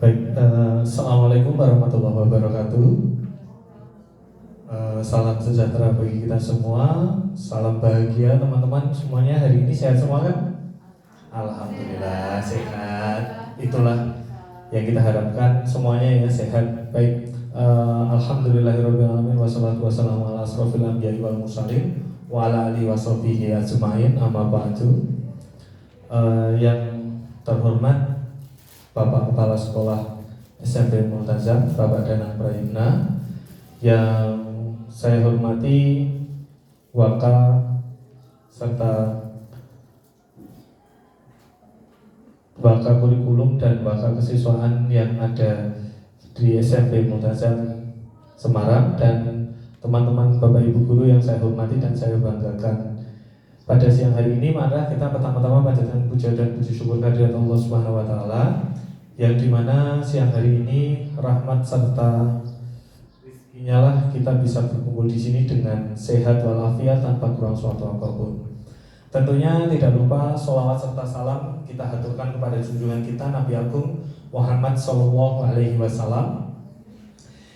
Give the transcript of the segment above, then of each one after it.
Baik, Assalamualaikum warahmatullahi wabarakatuh. Salam sejahtera bagi kita semua. Salam bahagia teman-teman semuanya. Hari ini sehat semua kan? Alhamdulillah sehat. Itulah yang kita harapkan semuanya ya, sehat. Baik, alhamdulillahirabbil alamin wassalatu wassalamu ala asrofil anbiya'i wal mursalin wa ala alihi washabihi ajmain, amma ba'du. Yang terhormat Bapak Kepala Sekolah SMP Multazam, Bapak Danang Prayitna, yang saya hormati Waka serta Waka kurikulum dan Waka kesiswaan yang ada di SMP Multazam Semarang, dan teman-teman Bapak Ibu guru yang saya hormati dan saya banggakan. Pada siang hari ini maka kita pertama-tama panjatkan puja dan puji syukur kehadirat Allah Subhanahu wa taala, yang dimana siang hari ini rahmat serta rizkinya lah kita bisa berkumpul di sini dengan sehat walafiat tanpa kurang suatu apapun. Tentunya tidak lupa sholawat serta salam kita haturkan kepada junjungan kita Nabi Agung Muhammad Sallallahu Alaihi Wasallam,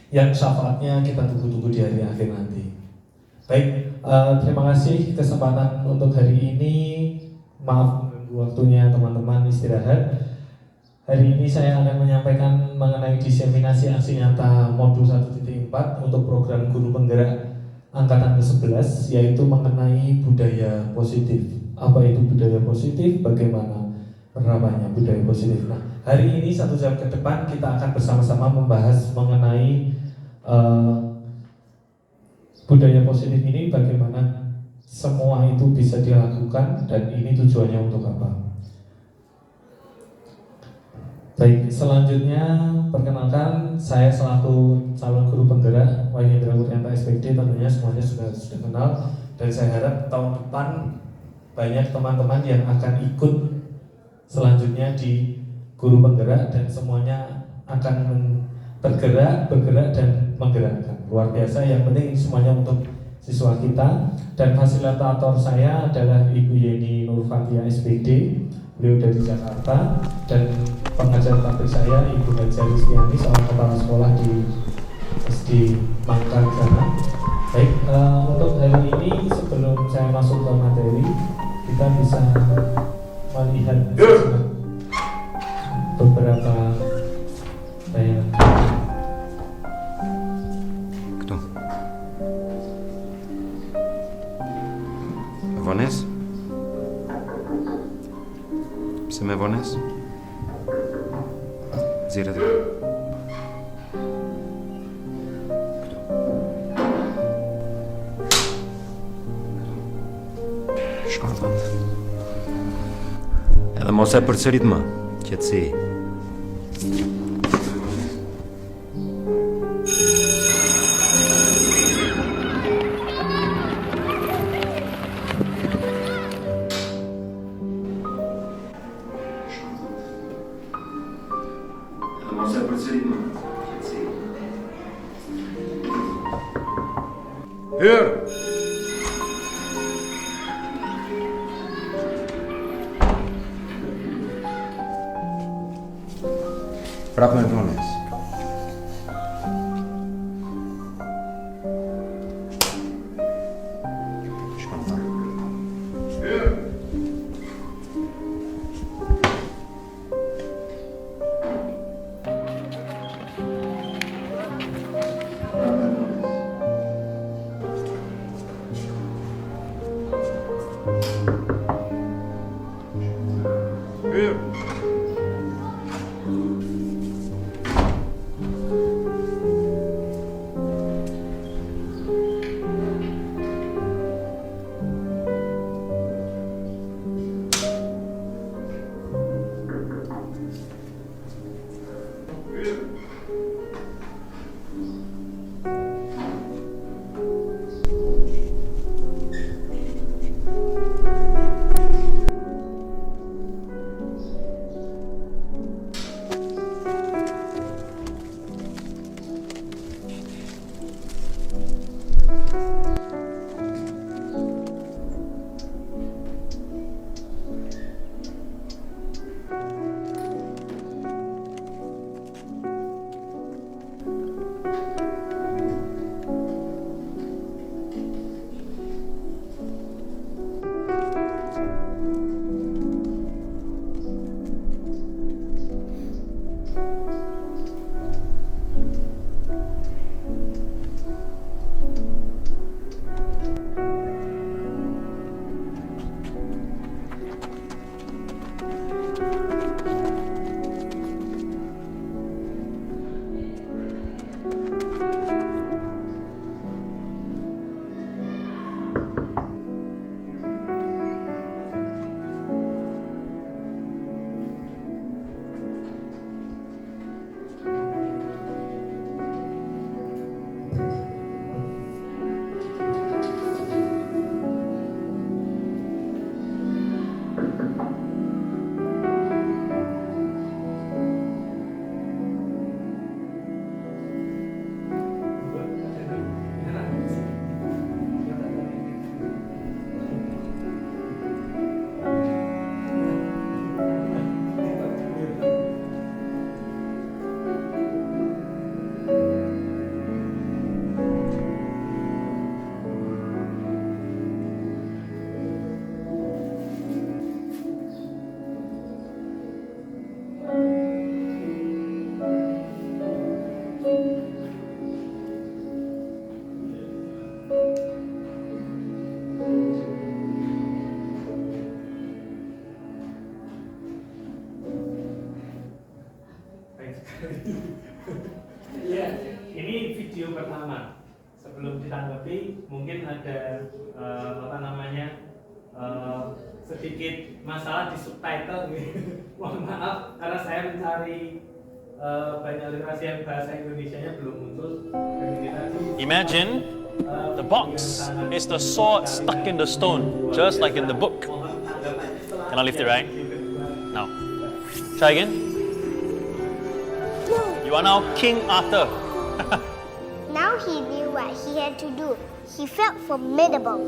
yang syafaatnya kita tunggu-tunggu di hari akhir nanti. Baik, terima kasih kesempatan untuk hari ini. Maaf waktunya teman-teman istirahat. Hari ini saya akan menyampaikan mengenai diseminasi aksi nyata modul 1.4 untuk program guru penggerak angkatan ke-11, yaitu mengenai budaya positif. Apa itu budaya positif? Bagaimana penerapannya budaya positif? Nah, hari ini 1 jam ke depan kita akan bersama-sama membahas mengenai budaya positif ini, bagaimana semua itu bisa dilakukan dan ini tujuannya untuk apa. Baik, selanjutnya perkenalkan saya selaku calon guru penggerak Wahyendra Wuryanta SPD, tentunya semuanya sudah kenal, dan saya harap tahun depan banyak teman-teman yang akan ikut selanjutnya di guru penggerak dan semuanya akan bergerak dan menggerakkan. Luar biasa, yang penting semuanya untuk siswa kita. Dan fasilitator saya adalah Ibu Yeni Nurfatia SPD, beliau dari Jakarta, dan pengajar praktik saya Ibu Haja Rizkyani, seorang kepala sekolah di SD Mangkang sana. Baik, untuk hari ini sebelum saya masuk ke materi, kita bisa melihat beberapa tayangan. Vanessa? Você me Vanessa? Zira dele. Şuradan. Ela moça parceria de mim. Que é de ser. Here. Praat met Vanessa. Şuradan. Here. Ya, ini video pertama. Sebelum ditanggapi, mungkin ada sedikit masalah di subtitle. Mohon maaf karena saya mencari banyak literasi yang bahasa Indonesianya belum muncul. Imagine the box is the sword stuck in the stone, just like in the book. Can I lift it right? No. Try again. You are now King Arthur. Now he knew what he had to do. He felt formidable.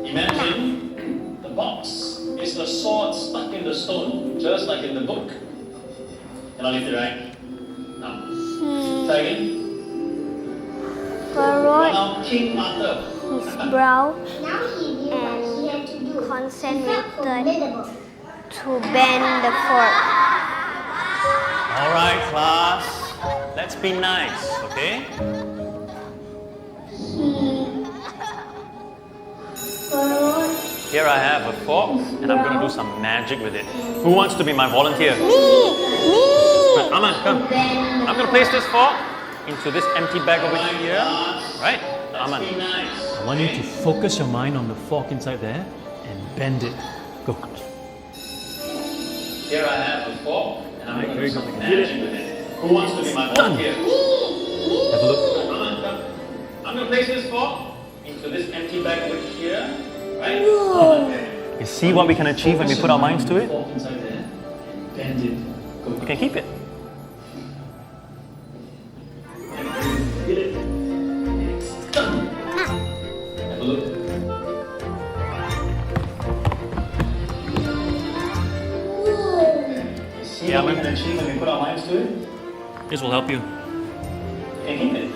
Imagine the box is the sword stuck in the stone, just like in the book. Can I lift it right? No. Try again. You are Furrowed now King Arthur. his brow Now he knew what he had to do. concentrated Formidable. to bend the fork. All right, class. Let's be nice, okay? Here I have a fork, and I'm going to do some magic with it. Who wants to be my volunteer? Me! Aman, come. I'm going to place this fork into this empty bag over here. Right? Aman. I want you to focus your mind on the fork inside there and bend it. Go. Here I have a fork, and I'm going to do some magic with it. Who wants to be my volunteer? Have a look. Aman, come. I'm going to place this fork into this empty bag over here. Right? You see what we can achieve when we put our minds to it? You can keep it. Have a look. See what we can achieve when we put our minds to it? This will help you. You can keep it.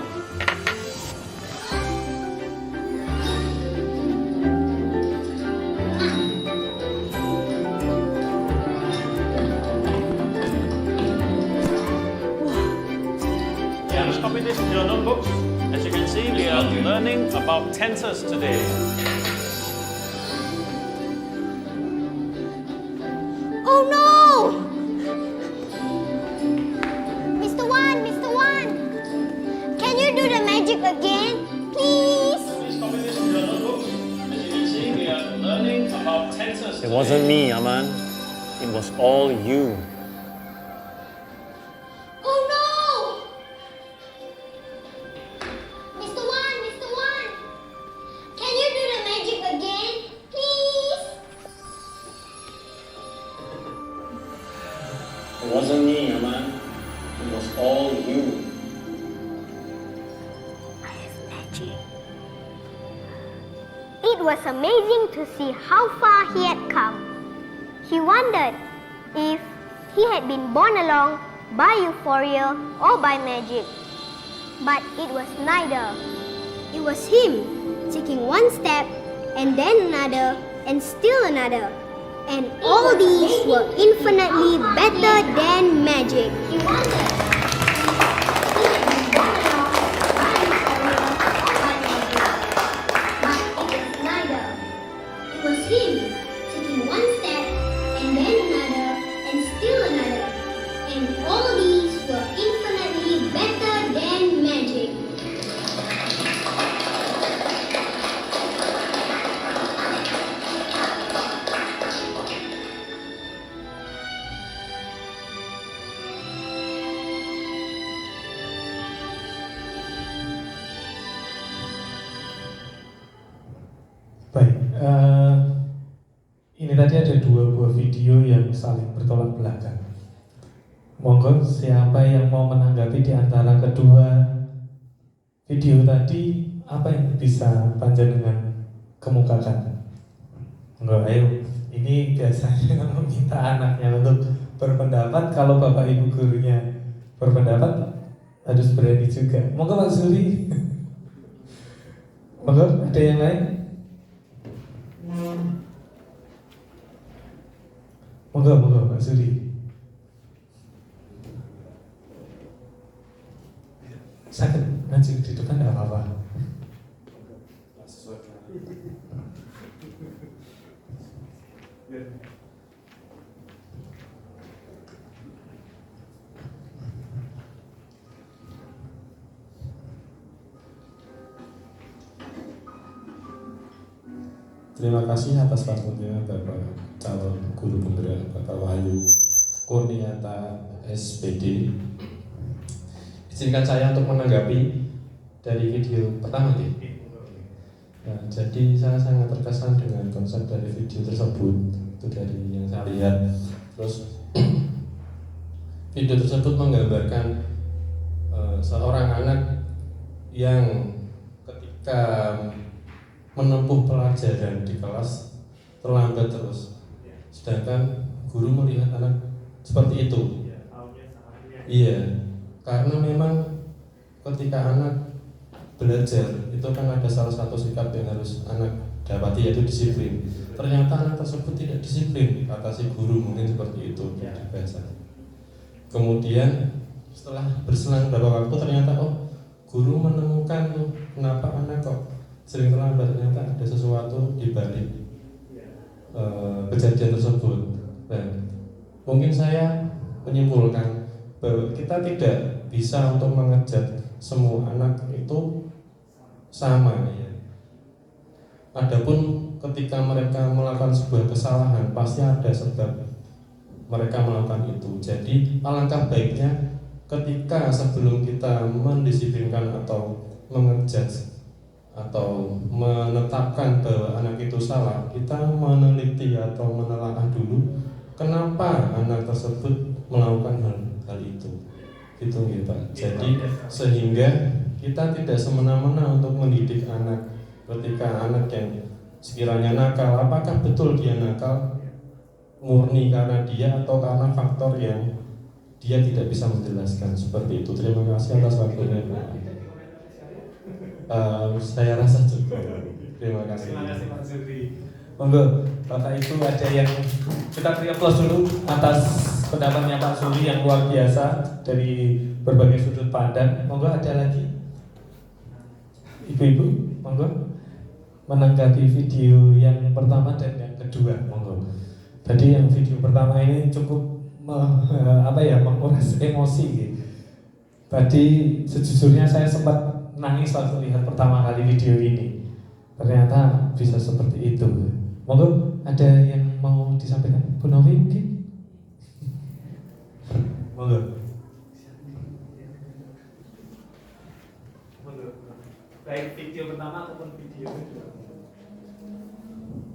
Just copy this in your notebooks. As you can see, we are learning about tenses today. Oh no! Mr. Wan! Can you do the magic again? Please? Please copy this in your notebooks. As you can see, we are learning about tenses. It wasn't me, Aman. It was all you. Oh no! Mr. Wan! Can you do the magic again? Please? It wasn't me, Aman. It was all you. It was amazing to see how far he had come. He wondered if he had been born along by euphoria or by magic. But it was neither. It was him taking one step and then another and still another. And all these were infinitely better than magic. He wondered. It was him taking one step and then another and still another. And all these were infinitely better than magic. Baik, ini tadi ada dua buah video yang saling bertolak belakang. Monggo siapa yang mau menanggapi di antara kedua video tadi, apa yang bisa panjenengan kemukakan? Monggo, ayo. Ini biasanya meminta anaknya untuk berpendapat. Kalau bapak ibu gurunya berpendapat harus berani juga. Monggo Pak Zuli. Monggo, ada yang lain? Monggo Pak Suri. Sakit ngaji di depan tidak apa-apa. Terima kasih atas waktunya Bapak calon guru pemberian Bapak Wahyu Kurniata SPD. Izinkan saya untuk menanggapi dari video pertama nih. Nah, jadi saya sangat terkesan dengan konsep dari video tersebut. Itu dari yang saya lihat. Terus video tersebut menggambarkan seorang anak yang ketika menempuh pelajaran di kelas terlambat terus, sedangkan guru melihat anak seperti itu. Iya, karena memang ketika anak belajar itu kan ada salah satu sikap yang harus anak dapati, yaitu disiplin. Ternyata anak tersebut tidak disiplin, kata si guru, mungkin seperti itu di bahasa. Kemudian setelah berselang beberapa waktu ternyata guru menemukan kenapa anak kok sering terlambat, ternyata ada sesuatu di balik kejadian tersebut. Nah, mungkin saya menyimpulkan bahwa kita tidak bisa untuk mengejat semua anak itu sama ya. Adapun ketika mereka melakukan sebuah kesalahan, pasti ada sebab mereka melakukan itu. Jadi alangkah baiknya ketika sebelum kita mendisiplinkan atau mengejat atau menetapkan bahwa anak itu salah, kita meneliti atau menelaah dulu kenapa anak tersebut melakukan hal itu. Gitu ya Pak. Jadi sehingga kita tidak semena-mena untuk mendidik anak. Ketika anak yang sekiranya nakal, apakah betul dia nakal murni karena dia atau karena faktor yang dia tidak bisa menjelaskan, seperti itu. Terima kasih atas waktunya Pak. Saya rasa cukup. Terima kasih. Terima kasih Pak Zuri. Monggo, Bapak Ibu ada yang kita beri aplaus dulu atas pendapatnya Pak Zuri yang luar biasa dari berbagai sudut pandang. Monggo ada lagi. Ibu-ibu, monggo menanggapi video yang pertama dan yang kedua, monggo. Jadi yang video pertama ini cukup menguras emosi. Gitu. Tadi sejujurnya saya sempat nangis waktu lihat pertama kali video ini. Ternyata bisa seperti itu. Monggo, ada yang mau disampaikan? Bu Novi mungkin? Monggo. Baik video pertama ataupun video kedua.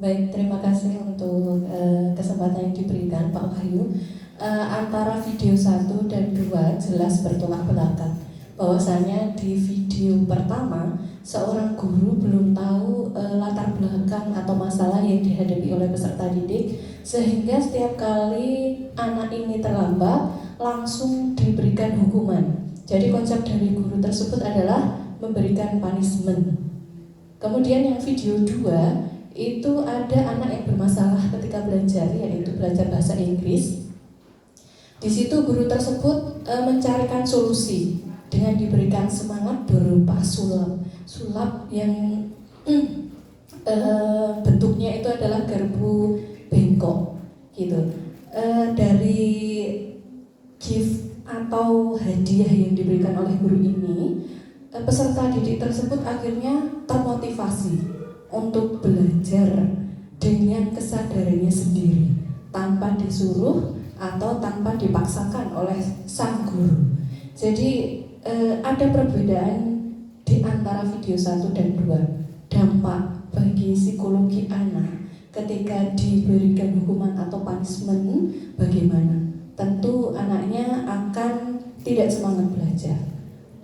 Baik, terima kasih untuk kesempatan yang diberikan Pak Wahyu. Antara video 1 dan 2 jelas bertolak belakang. Bahwasanya di video pertama seorang guru belum tahu latar belakang atau masalah yang dihadapi oleh peserta didik, sehingga setiap kali anak ini terlambat langsung diberikan hukuman. Jadi konsep dari guru tersebut adalah memberikan punishment. Kemudian yang video 2 itu ada anak yang bermasalah ketika belajar, yaitu belajar bahasa Inggris. Di situ guru tersebut mencarikan solusi dengan diberikan semangat berupa sulap yang bentuknya itu adalah garpu bengkok gitu. Dari gift atau hadiah yang diberikan oleh guru ini, peserta didik tersebut akhirnya termotivasi untuk belajar dengan kesadarannya sendiri, tanpa disuruh atau tanpa dipaksakan oleh sang guru. Jadi ada perbedaan di antara video 1 dan 2. Dampak bagi psikologi anak ketika diberikan hukuman atau punishment bagaimana? Tentu anaknya akan tidak semangat belajar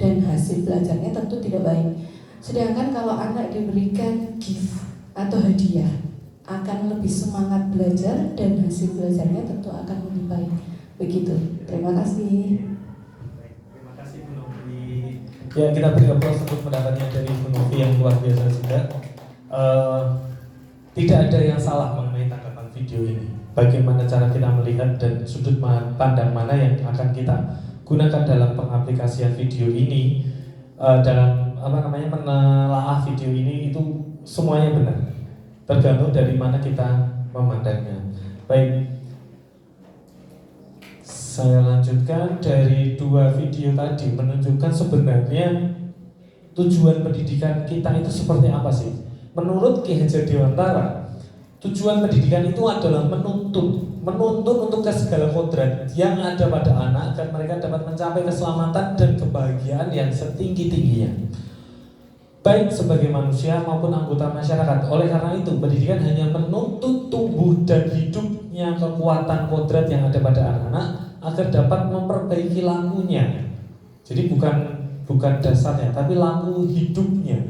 dan hasil belajarnya tentu tidak baik. Sedangkan kalau anak diberikan gift atau hadiah akan lebih semangat belajar dan hasil belajarnya tentu akan lebih baik. Begitu. Terima kasih. Ya, kita beri aplaus untuk pendapatnya dari Bu Novi yang luar biasa juga. Tidak ada yang salah mengenai tanggapan video ini. Bagaimana cara kita melihat dan sudut pandang mana yang akan kita gunakan dalam pengaplikasian video ini, dalam menelaah video ini, itu semuanya benar. Tergantung dari mana kita memandangnya. Baik. Saya lanjutkan dari 2 video tadi menunjukkan sebenarnya tujuan pendidikan kita itu seperti apa sih? Menurut Ki Hajar Dewantara, Tujuan pendidikan itu adalah menuntut untuk segala kodrat yang ada pada anak agar mereka dapat mencapai keselamatan dan kebahagiaan yang setinggi-tingginya, baik sebagai manusia maupun anggota masyarakat. Oleh karena itu, pendidikan hanya menuntut tumbuh dan hidupnya kekuatan kodrat yang ada pada anak-anak agar dapat memperbaiki lakunya. Jadi bukan dasarnya, tapi laku hidupnya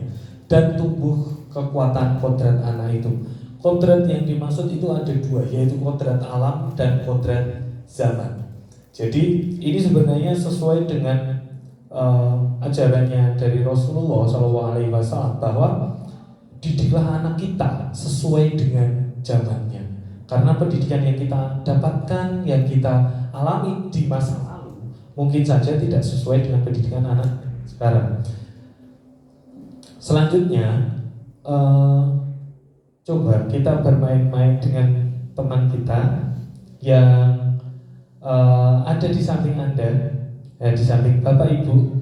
dan tumbuh kekuatan kodrat anak itu. Kodrat yang dimaksud itu ada dua, yaitu kodrat alam dan kodrat zaman. Jadi ini sebenarnya sesuai dengan ajarannya dari Rasulullah SAW bahwa didiklah anak kita sesuai dengan zamannya. Karena pendidikan yang kita dapatkan, yang kita alami di masa lalu mungkin saja tidak sesuai dengan pendidikan anak sekarang. Selanjutnya, coba kita bermain-main dengan teman kita yang ada di samping Anda, di samping Bapak Ibu.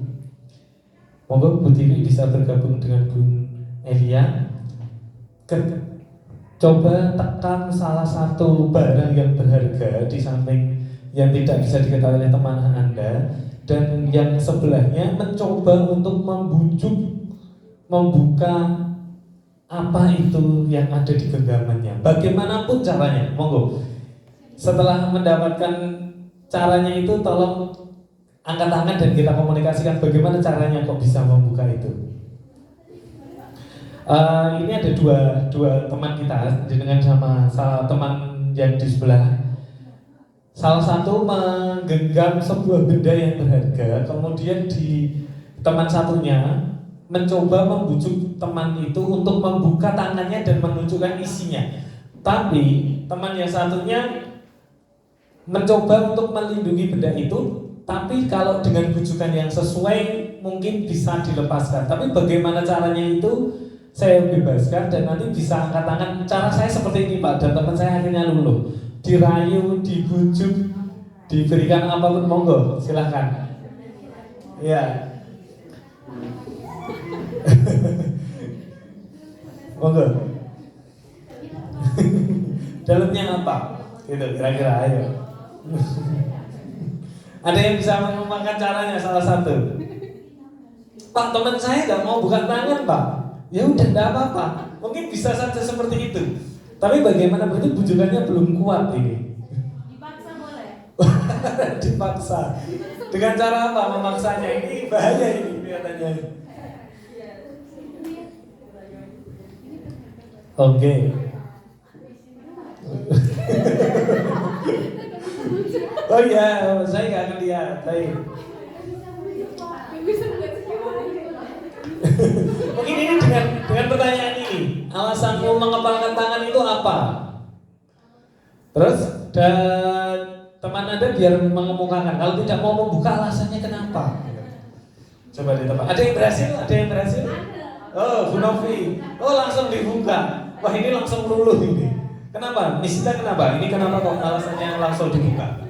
Monggo Bu Tiwi bisa bergabung dengan Bu Elia. Coba tekan salah satu barang yang berharga di samping yang tidak bisa diketahui oleh teman Anda, dan yang sebelahnya mencoba untuk membuka apa itu yang ada di genggamannya. Bagaimanapun caranya, monggo. Setelah mendapatkan caranya itu, tolong angkat tangan dan kita komunikasikan bagaimana caranya kok bisa membuka itu. Ini ada dua teman kita dengan sama salah teman yang di sebelah. Salah satu menggenggam sebuah benda yang berharga, kemudian di teman satunya mencoba membujuk teman itu untuk membuka tangannya dan menunjukkan isinya. Tapi teman yang satunya mencoba untuk melindungi benda itu, tapi kalau dengan bujukan yang sesuai mungkin bisa dilepaskan. Tapi bagaimana caranya itu saya bebaskan, dan nanti bisa angkat tangan. Cara saya seperti ini Pak, dan teman saya akhirnya luluh. Dirayu, dibujuk, diberikan apapun, monggo silahkan. Ya. Monggo. Dalamnya apa? Gitu kira-kira, ayo. Ada yang bisa mengembangkan caranya salah satu? Pak, teman saya nggak mau buka tangan Pak. Ya udah, nggak apa-apa. Mungkin bisa saja seperti itu. Tapi bagaimana, berarti bujukannya belum kuat ini. Dipaksa boleh? Dipaksa. Dengan cara apa memaksanya? Ini bahaya ini kelihatannya. Oke. Oh iya, saya nggak akan lihat. Baik. Mungkin ini dengan pertanyaan ini, alasanmu mengepalkan tangan itu apa? Terus dan teman Anda biar mengemukakan. Kalau tidak mau membuka, alasannya kenapa? Coba ditebak. Ada yang berhasil? Ada yang berhasil? Oh, Bu Novi. Oh, langsung dibuka. Wah, ini langsung luluh ini. Kenapa? Misita kenapa? Ini kenapa kok alasannya langsung dibuka?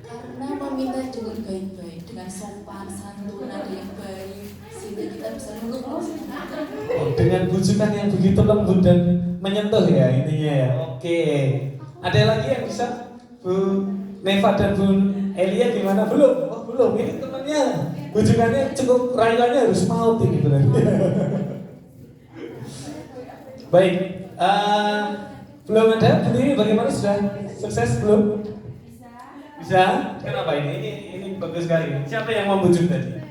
Karena meminta dengan baik-baik, dengan sopan, santun, nada yang baik, sehingga kita bisa luluh. Oh, dengan bujukan yang begitu lembut dan menyentuh ya intinya ya. Oke. Ada lagi yang bisa? Bu Neva dan Bu Elia gimana? Belum? Oh, belum. Ini temannya bujukannya cukup, rayuannya harus maut ini berarti. Baik. Belum ada? Ini bagaimana, sudah sukses belum? Bisa? Kenapa ini? Ini bagus sekali. Siapa yang membujuk tadi?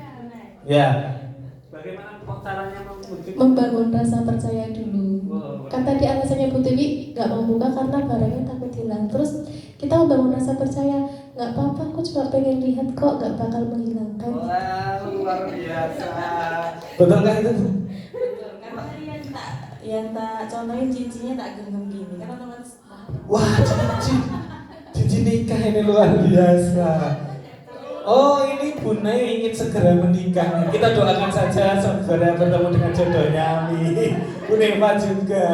Ya. Bagaimana caranya membujuk? Membangun rasa percaya dulu. Kan tadi alasannya Bu Tiwi nggak mau buka karena barangnya takut hilang. Terus kita membangun rasa percaya, nggak apa-apa, aku cuma pengen lihat kok, nggak bakal menghilangkan. Wah, luar biasa. Betulkah itu? Betul, karena yang tak contohin cincinnya tak genggam gini, kan otomatis. Wah, cincin nikah ini luar biasa. Oh, ini Bu Nay ingin segera menikah. Kita doakan saja segera bertemu dengan jodohnya. Amin. Bu Neva juga.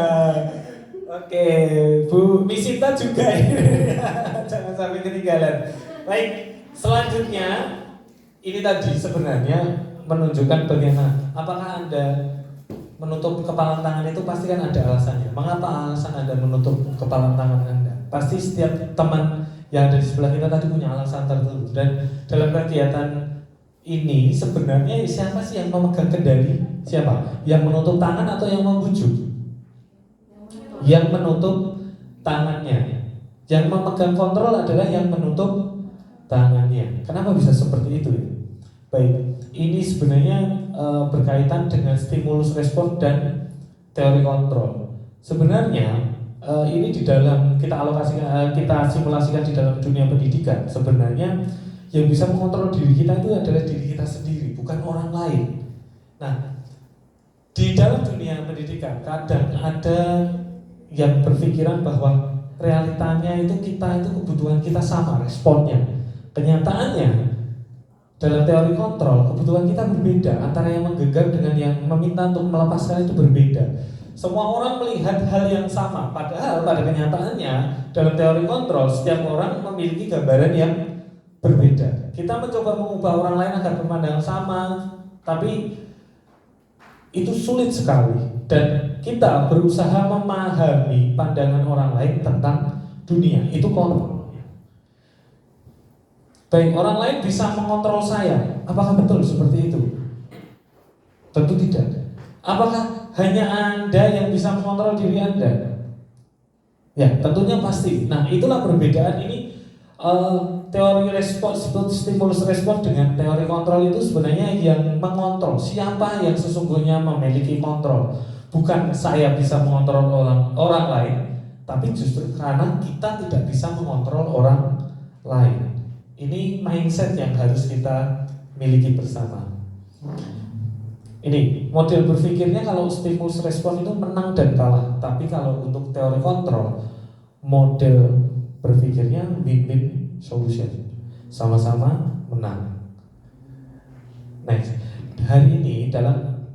Oke, Bu Misita juga. Jangan sampai ketinggalan. Baik, selanjutnya ini tadi sebenarnya menunjukkan bagaimana. Apakah Anda menutup kepalan tangan itu pasti kan ada alasannya. Mengapa alasan Anda menutup kepalan tangan Anda? Pasti setiap teman yang ada di sebelah kita tadi punya alasan tertentu. Dan dalam kegiatan ini sebenarnya siapa sih yang memegang kendali? Siapa? Yang menutup tangan atau yang membujuk? Yang menutup tangannya. Yang memegang kontrol adalah yang menutup tangannya. Kenapa bisa seperti itu? Baik, ini sebenarnya berkaitan dengan stimulus respon dan teori kontrol. Sebenarnya ini di dalam kita alokasikan, kita simulasikan di dalam dunia pendidikan. Sebenarnya yang bisa mengontrol diri kita itu adalah diri kita sendiri, bukan orang lain. Nah, di dalam dunia pendidikan kadang ada yang berpikiran bahwa realitanya itu kita itu kebutuhan kita sama responnya. Kenyataannya dalam teori kontrol kebutuhan kita berbeda, antara yang menggenggam dengan yang meminta untuk melepaskan itu berbeda. Semua orang melihat hal yang sama, padahal pada kenyataannya dalam teori kontrol setiap orang memiliki gambaran yang berbeda. Kita mencoba mengubah orang lain agar berpandangan sama, tapi itu sulit sekali. Dan kita berusaha memahami pandangan orang lain tentang dunia. Itu kontrolnya. Baik, orang lain bisa mengontrol saya. Apakah betul seperti itu? Tentu tidak. Apakah hanya Anda yang bisa mengontrol diri Anda? Ya, tentunya pasti. Nah, itulah perbedaan ini. Teori respons, stimulus respon dengan teori kontrol itu sebenarnya yang mengontrol. Siapa yang sesungguhnya memiliki kontrol? Bukan saya bisa mengontrol orang lain, tapi justru karena kita tidak bisa mengontrol orang lain. Ini mindset yang harus kita miliki bersama. Ini model berpikirnya kalau stimulus respon itu menang dan kalah. Tapi kalau untuk teori kontrol, model berpikirnya win-win solution, sama-sama menang. Next, hari ini dalam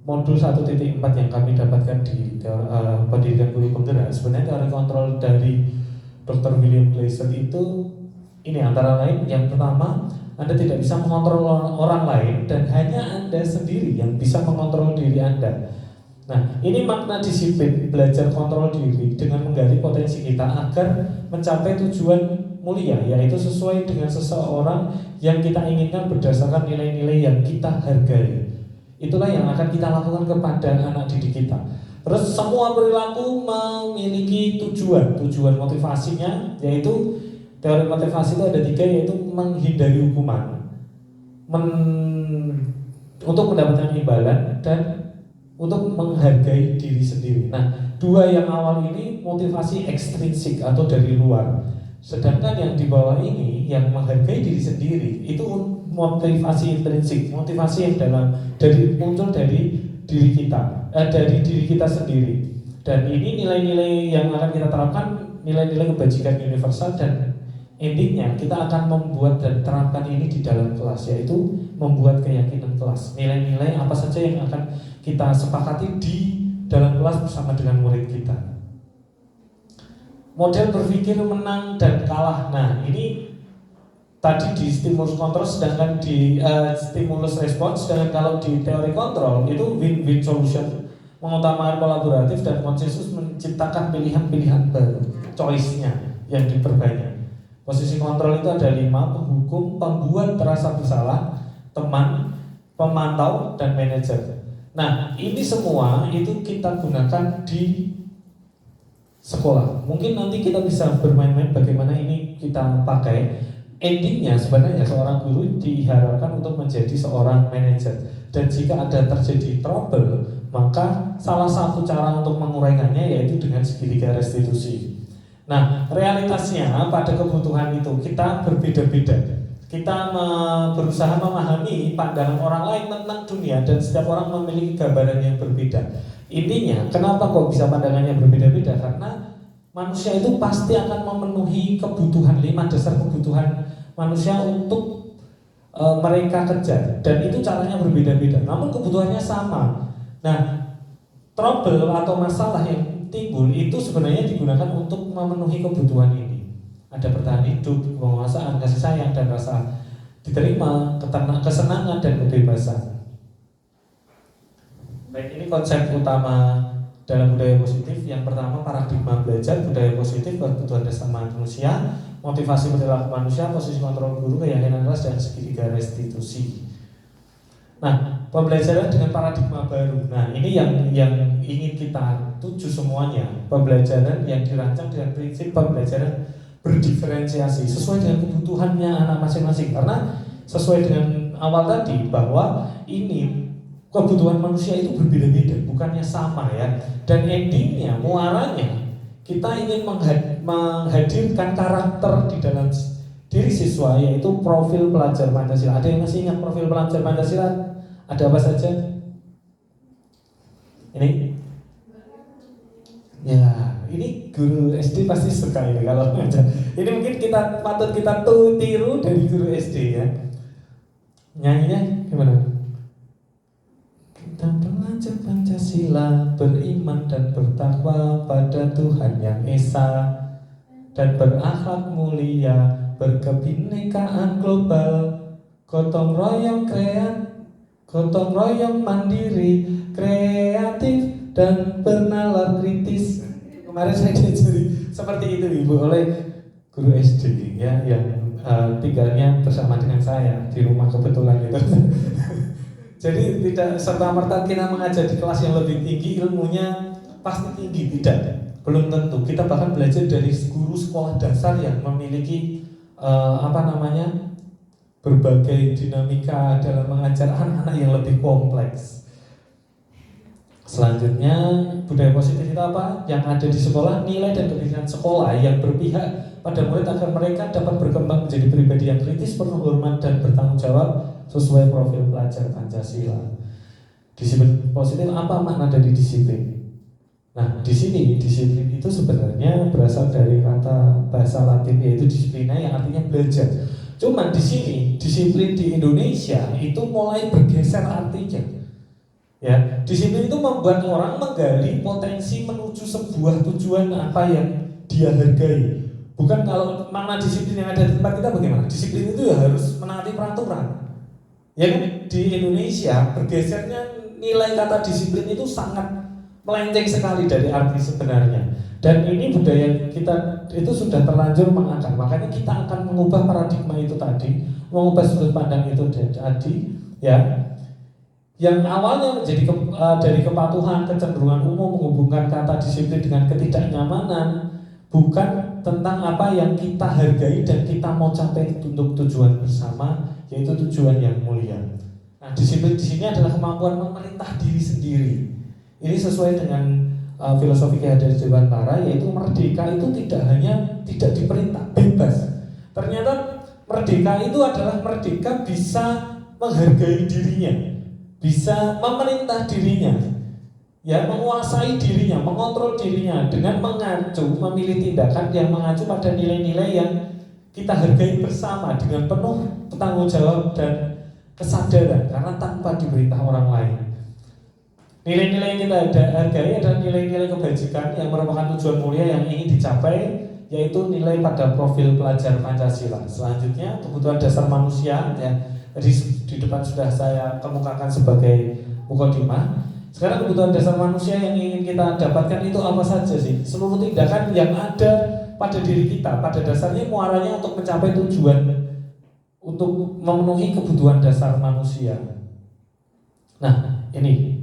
modul 1.4 yang kami dapatkan di pendidikan guru penggerak, sebenarnya teori kontrol dari Dr. William Glasser itu ini antara lain, yang pertama, Anda tidak bisa mengontrol orang lain dan hanya Anda sendiri yang bisa mengontrol diri Anda. Nah, ini makna disiplin belajar kontrol diri dengan menggali potensi kita agar mencapai tujuan mulia, yaitu sesuai dengan seseorang yang kita inginkan berdasarkan nilai-nilai yang kita hargai. Itulah yang akan kita lakukan kepada anak didik kita. Terus semua perilaku memiliki tujuan motivasinya, yaitu teori motivasi itu ada 3, yaitu menghindari hukuman, untuk mendapatkan imbalan, dan untuk menghargai diri sendiri. Nah, 2 yang awal ini motivasi ekstrinsik atau dari luar. Sedangkan yang di bawah ini yang menghargai diri sendiri itu motivasi intrinsik, motivasi yang muncul dari diri kita, dari diri kita sendiri. Dan ini nilai-nilai yang akan kita terapkan, nilai-nilai kebajikan universal, dan intinya kita akan membuat dan terapkan ini di dalam kelas, yaitu membuat keyakinan kelas. Nilai-nilai apa saja yang akan kita sepakati di dalam kelas bersama dengan murid kita. Model berpikir menang dan kalah. Nah, ini tadi di stimulus kontrol, sedangkan di stimulus respons. Sedangkan kalau di teori kontrol itu win-win solution, mengutamakan kolaboratif dan konsensus, menciptakan pilihan-pilihan baru, choice-nya yang diperbanyak. Posisi kontrol itu ada 5: penghukum, pembuat terasa bersalah, teman, pemantau, dan manajer. Nah, ini semua itu kita gunakan di sekolah. Mungkin nanti kita bisa bermain-main bagaimana ini kita pakai. Endingnya sebenarnya seorang guru diharapkan untuk menjadi seorang manajer. Dan jika ada terjadi trouble, maka salah satu cara untuk menguraikannya yaitu dengan segitiga restitusi. Nah, realitasnya pada kebutuhan itu kita berbeda-beda. Kita berusaha memahami pandangan orang lain tentang dunia, dan setiap orang memiliki gambaran yang berbeda. Intinya, kenapa kok bisa pandangannya berbeda-beda? Karena manusia itu pasti akan memenuhi kebutuhan, 5 dasar kebutuhan manusia untuk mereka kejar, dan itu caranya berbeda-beda. Namun kebutuhannya sama. Nah, trouble atau masalah yang timbul itu sebenarnya digunakan untuk memenuhi kebutuhan ini. Ada bertahan hidup, penguasaan, kasih sayang, dan rasa diterima, kesenangan, dan kebebasan. Baik, ini konsep utama dalam budaya positif. Yang pertama, paradigma belajar, budaya positif, kebutuhan dasar manusia, motivasi perilaku manusia, posisi kontrol guru, keyakinan ras, dan segitiga restitusi. Nah, pembelajaran dengan paradigma baru. Nah, ini yang ingin kita tuju semuanya. Pembelajaran yang dirancang dengan prinsip pembelajaran berdiferensiasi sesuai dengan kebutuhannya anak masing-masing. Karena sesuai dengan awal tadi bahwa ini kebutuhan manusia itu berbeda-beda, bukannya sama ya. Dan endingnya, muaranya kita ingin menghadirkan karakter di dalam diri siswa, yaitu profil pelajar Pancasila. Ada yang masih ingat profil pelajar Pancasila? Ada apa saja? Ini? Ya, ini guru SD pasti suka ini kalau ngajar. Ini mungkin patut kita tiru dari guru SD ya. Nyanyinya gimana? Kita belajar Pancasila, beriman dan bertakwa pada Tuhan Yang Esa, dan berakhlak mulia, berkebinekaan global, gotong royong mandiri, kreatif dan bernalar kritis. Kemarin saya diajari seperti itu Ibu oleh guru SD ya, yang tinggalnya bersama dengan saya di rumah kebetulan itu. Jadi tidak serta-merta kita mengajar di kelas yang lebih tinggi ilmunya pasti tinggi, tidak, belum tentu. Kita bahkan belajar dari guru sekolah dasar yang memiliki berbagai dinamika dalam mengajar anak-anak yang lebih kompleks. Selanjutnya, budaya positif itu apa? Yang ada di sekolah, nilai dan kebijakan sekolah yang berpihak pada murid agar mereka dapat berkembang menjadi pribadi yang kritis, penuh hormat dan bertanggung jawab sesuai profil pelajar Pancasila. Disiplin positif apa makna dari disiplin? Nah, di sini disiplin itu sebenarnya berasal dari kata bahasa Latin yaitu disiplina yang artinya belajar. Cuman di sini disiplin di Indonesia itu mulai bergeser artinya. Ya, disiplin itu membuat orang menggali potensi menuju sebuah tujuan apa yang dia hargai. Bukan kalau makna disiplin yang ada di tempat kita bagaimana? Disiplin itu ya harus menaati peraturan. Ya kan? Di Indonesia bergesernya nilai kata disiplin itu sangat melenceng sekali dari arti sebenarnya. Dan ini budaya kita itu sudah terlanjur mengakar. Makanya kita akan mengubah paradigma itu tadi, mengubah sudut pandang itu tadi, ya. Yang awalnya menjadi dari kepatuhan, kecenderungan umum menghubungkan kata disiplin dengan ketidaknyamanan, bukan tentang apa yang kita hargai dan kita mau capai untuk tujuan bersama, yaitu tujuan yang mulia. Nah, disiplin di sini adalah kemampuan memerintah diri sendiri. Ini sesuai dengan filosofi Ki Hajar Dewantara, yaitu merdeka itu tidak diperintah, bebas. Ternyata merdeka itu adalah merdeka bisa menghargai dirinya, bisa memerintah dirinya, ya, menguasai dirinya, mengontrol dirinya dengan memilih tindakan yang mengacu pada nilai-nilai yang kita hargai bersama dengan penuh tanggung jawab dan kesadaran karena tanpa diperintah orang lain. Nilai-nilai yang kita hargai adalah nilai-nilai kebajikan yang merupakan tujuan mulia yang ingin dicapai, yaitu nilai pada profil pelajar Pancasila. Selanjutnya, kebutuhan dasar manusia, ya, di depan sudah saya kemukakan sebagai mukadimah. Sekarang kebutuhan dasar manusia yang ingin kita dapatkan itu apa saja sih? Seluruh tindakan yang ada pada diri kita, pada dasarnya muaranya untuk mencapai tujuan, untuk memenuhi kebutuhan dasar manusia. Nah, ini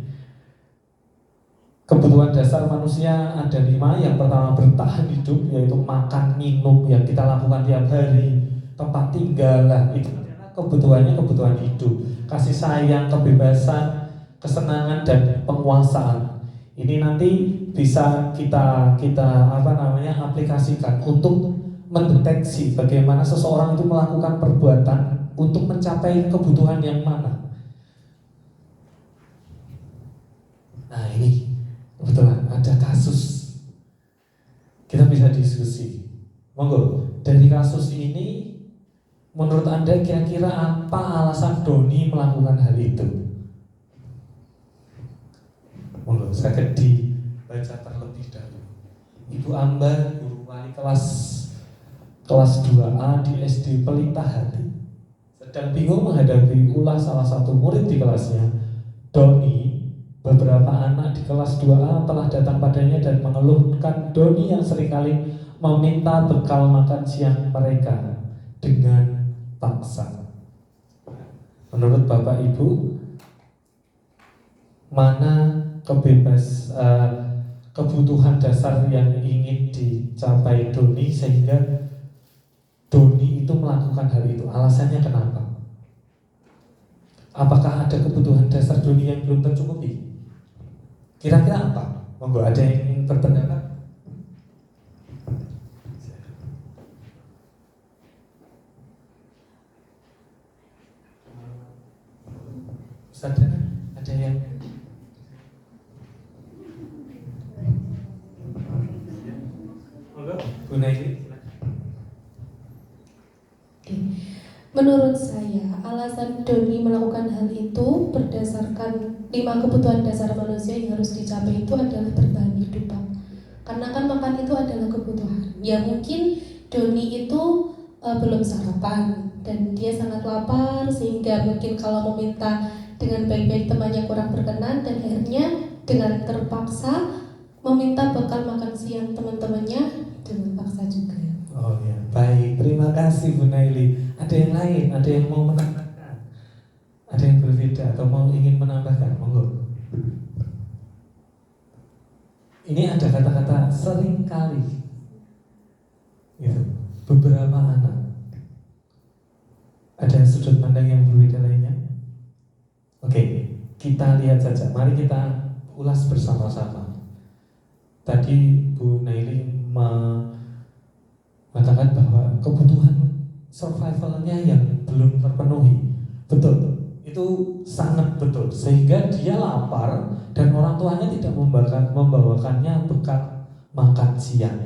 kebutuhan dasar manusia ada 5. Yang pertama bertahan hidup, yaitu makan, minum yang kita lakukan tiap hari, tempat tinggal, itu kebutuhannya kebutuhan hidup. Kasih sayang, kebebasan, kesenangan dan penguasaan. Ini nanti bisa kita aplikasikan untuk mendeteksi bagaimana seseorang itu melakukan perbuatan untuk mencapai kebutuhan yang mana. Nah, ini kebetulan ada kasus, kita bisa diskusi. Monggo, dari kasus ini menurut Anda kira-kira apa alasan Doni melakukan hal itu? Monggo, saya dibaca terlebih dahulu. Ibu Ambar, guru wali kelas 2A di SD Pelita Hati, sedang bingung menghadapi ulah salah satu murid di kelasnya. Doni beberapa anak di kelas 2A telah datang padanya dan mengeluhkan Doni yang seringkali meminta bekal makan siang mereka dengan paksa. Menurut Bapak Ibu, mana kebutuhan dasar yang ingin dicapai Doni sehingga Doni itu melakukan hal itu? Alasannya kenapa? Apakah ada kebutuhan dasar Doni yang belum tercukupi? Kira-kira apa? Monggo, ada yang ingin berpendapat? Ustaz, ada yang Bu Naili? Menurut saya, alasan Doni melakukan hal itu berdasarkan 5 kebutuhan dasar manusia yang harus dicapai itu adalah bertahan hidup, Pak. Karena kan makan itu adalah kebutuhan. Ya mungkin Doni itu belum sarapan dan dia sangat lapar sehingga mungkin kalau meminta dengan baik-baik temannya kurang berkenan dan akhirnya dengan terpaksa meminta bekal makan siang teman-temannya dengan paksa juga. Oh ya, baik. Terima kasih Bu Naili. Ada yang lain? Ada yang mau menambahkan? Ada yang berbeda atau mau ingin menambahkan? Monggo. Ini ada kata-kata seringkali. Gitu. Beberapa anak. Ada sudut pandang yang berbeda lainnya? Oke, kita lihat saja. Mari kita ulas bersama-sama. Tadi Bu Naili mengatakan bahwa kebutuhan survivalnya yang belum terpenuhi. Betul, itu sangat betul. Sehingga dia lapar dan orang tuanya tidak membawakannya bekal makan siang.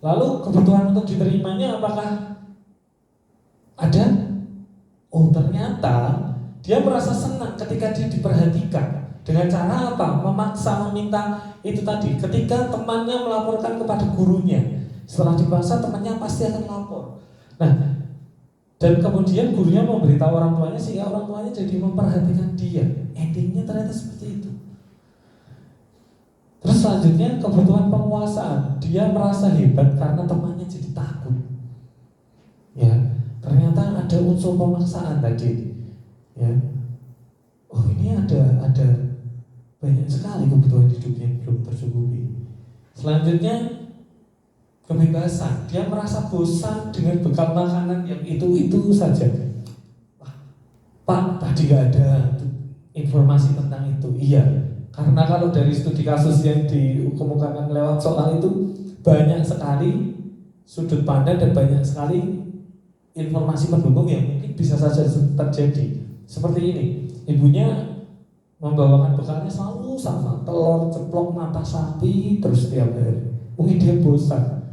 Lalu kebutuhan untuk diterimanya apakah ada? Oh, ternyata dia merasa senang ketika dia diperhatikan. Dengan cara apa? Memaksa, meminta itu tadi. Ketika temannya melaporkan kepada gurunya, setelah dipaksa temannya pasti akan lapor. Nah, dan kemudian gurunya memberitahu orang tuanya sehingga orang tuanya jadi memperhatikan dia. Endingnya ternyata seperti itu. Terus selanjutnya kebutuhan penguasaan. Dia merasa hebat karena temannya jadi takut. Ya, ternyata ada unsur pemaksaan tadi. Ya, oh ini ada banyak sekali kebutuhan hidup yang belum tercukupi. Selanjutnya kebebasan. Dia merasa bosan dengan bekal makanan yang itu saja. Pak, tadi gak ada informasi tentang itu. Iya, karena kalau dari studi kasus yang dikemukakan lewat soal itu banyak sekali sudut pandang dan banyak sekali informasi pendukung yang mungkin bisa saja terjadi. Seperti ini, ibunya membawakan bekalnya selalu sama, telur ceplok mata sapi terus setiap hari. Mungkin dia bosan.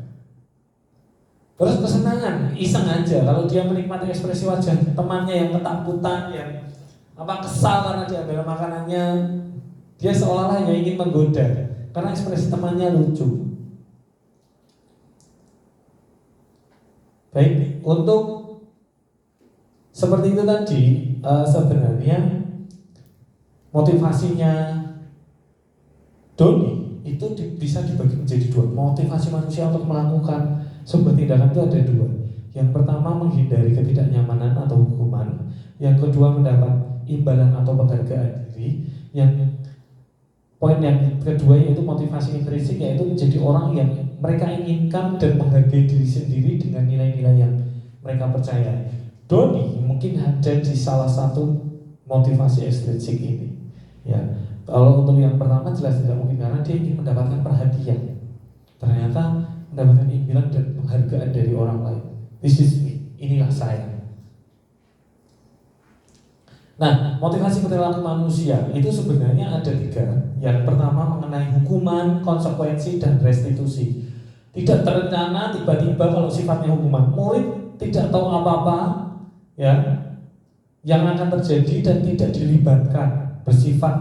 Terus kesenangan, iseng aja kalau dia menikmati ekspresi wajah temannya yang ketakutan, yang kesal karena diambil makanannya, dia seolah-olah hanya ingin menggoda karena ekspresi temannya lucu. Baik, untuk seperti itu tadi sebenarnya motivasinya Doni itu bisa dibagi menjadi 2. Motivasi manusia untuk melakukan sebuah tindakan itu ada 2. Yang pertama menghindari ketidaknyamanan atau hukuman. Yang kedua mendapat imbalan atau penghargaan diri. Yang poin yang kedua yaitu motivasi intrinsik, yaitu menjadi orang yang mereka inginkan dan menghargai diri sendiri dengan nilai-nilai yang mereka percaya. Doni mungkin ada di salah satu motivasi ekstrinsik ini. Ya, kalau untuk yang pertama jelas tidak mungkin karena dia ingin mendapatkan perhatian. Ternyata mendapatkan imbalan dan penghargaan dari orang lain. This is me, inilah saya. Nah, motivasi perilaku manusia itu sebenarnya ada 3. Yang pertama mengenai hukuman, konsekuensi, dan restitusi. Tidak terencana, tiba-tiba kalau sifatnya hukuman. Murid tidak tahu apa-apa, ya, yang akan terjadi dan tidak dilibatkan, bersifat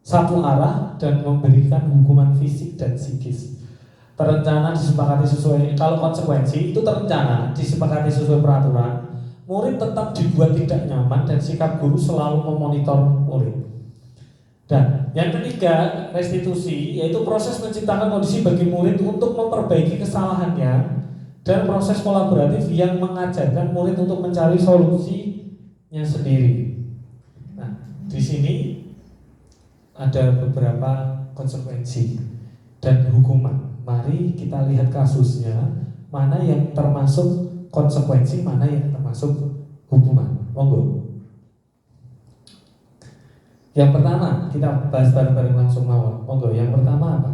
satu arah dan memberikan hukuman fisik dan psikis. Terencana, disepakati sesuai. Kalau konsekuensi itu terencana, disepakati sesuai peraturan. Murid tetap dibuat tidak nyaman dan sikap guru selalu memonitor murid. Dan yang ketiga, restitusi, yaitu proses menciptakan kondisi bagi murid untuk memperbaiki kesalahannya dan proses kolaboratif yang mengajarkan murid untuk mencari solusinya sendiri. Nah, di sini ada beberapa konsekuensi dan hukuman. Mari kita lihat kasusnya, mana yang termasuk konsekuensi, mana yang termasuk hukuman. Monggo. Yang pertama, kita bahas bareng-bareng langsung mawon. Monggo, yang pertama apa?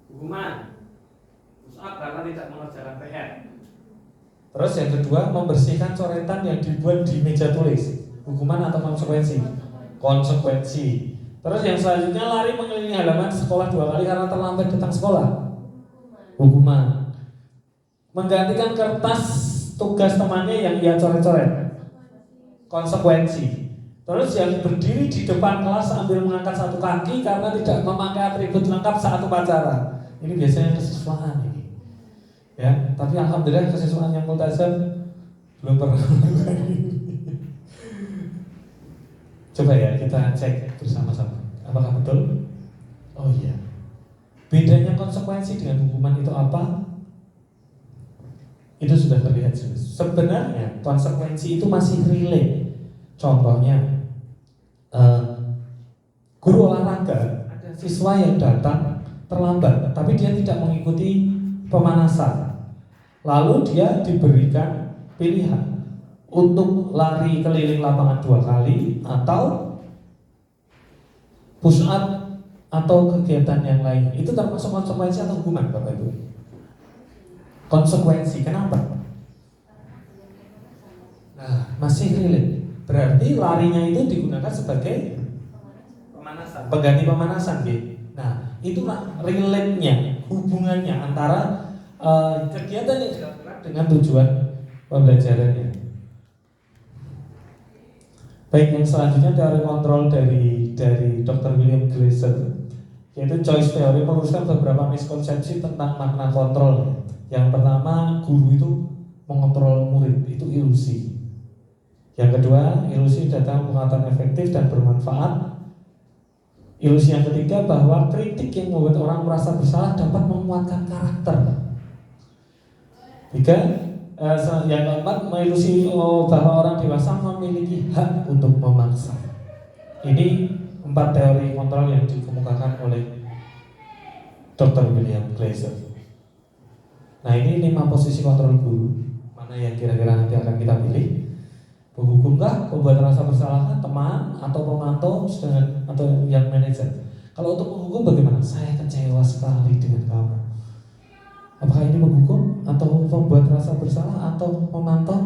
Hukuman. Pusat karena tidak mengerjakan PR. Terus yang kedua, membersihkan coretan yang dibuat di meja tulis. Hukuman atau konsekuensi? Konsekuensi. Terus yang selanjutnya, lari mengelilingi halaman sekolah 2 kali karena terlambat datang sekolah. Hukuman. Menggantikan kertas tugas temannya yang ia coret-coret. Konsekuensi. Terus yang berdiri di depan kelas sambil mengangkat satu kaki karena tidak memakai atribut lengkap saat upacara. Ini biasanya kesiswaan ini. Ya, tapi alhamdulillah kesiswaan yang multazam belum pernah. Coba ya kita cek bersama-sama. Apakah betul? Oh iya. Bedanya konsekuensi dengan hukuman itu apa? Itu sudah terlihat jelas. Sebenarnya konsekuensi itu masih relate. Contohnya, guru olahraga, ada siswa yang datang terlambat, tapi dia tidak mengikuti pemanasan. Lalu dia diberikan pilihan untuk lari keliling lapangan 2 kali atau push up atau kegiatan yang lain. Itu termasuk konsekuensi atau hukuman, Bapak Ibu? Konsekuensi, kenapa? Nah, masih relate. Berarti larinya itu digunakan sebagai pemanasan, pengganti pemanasan, gitu. Nah, itulah relate-nya, hubungannya antara kegiatan yang dilakukan dengan tujuan pembelajarannya. Baik, yang selanjutnya teori kontrol dari Dr. William Glasser, yaitu choice theory, meluruskan beberapa miskonsepsi tentang makna kontrol. Yang pertama, guru itu mengontrol murid, itu ilusi. Yang kedua, ilusi datang pengetahuan efektif dan bermanfaat. Ilusi yang ketiga, bahwa kritik yang membuat orang merasa bersalah dapat menguatkan karakter. Tiga, yang keempat, ilusi bahwa orang dewasa memiliki hak untuk memaksa. Ini 4 teori kontrol yang dikemukakan oleh Dr. William Glasser. Nah, ini 5 posisi kontrol guru. Mana yang kira-kira nanti akan kita pilih? Penghukumkah, pembuat rasa bersalah, teman, atau pemantau, sedangkan atau yang manajer. Kalau untuk menghukum bagaimana? Saya kecewa sekali dengan kamu. Apakah ini menghukum atau membuat rasa bersalah atau memantau?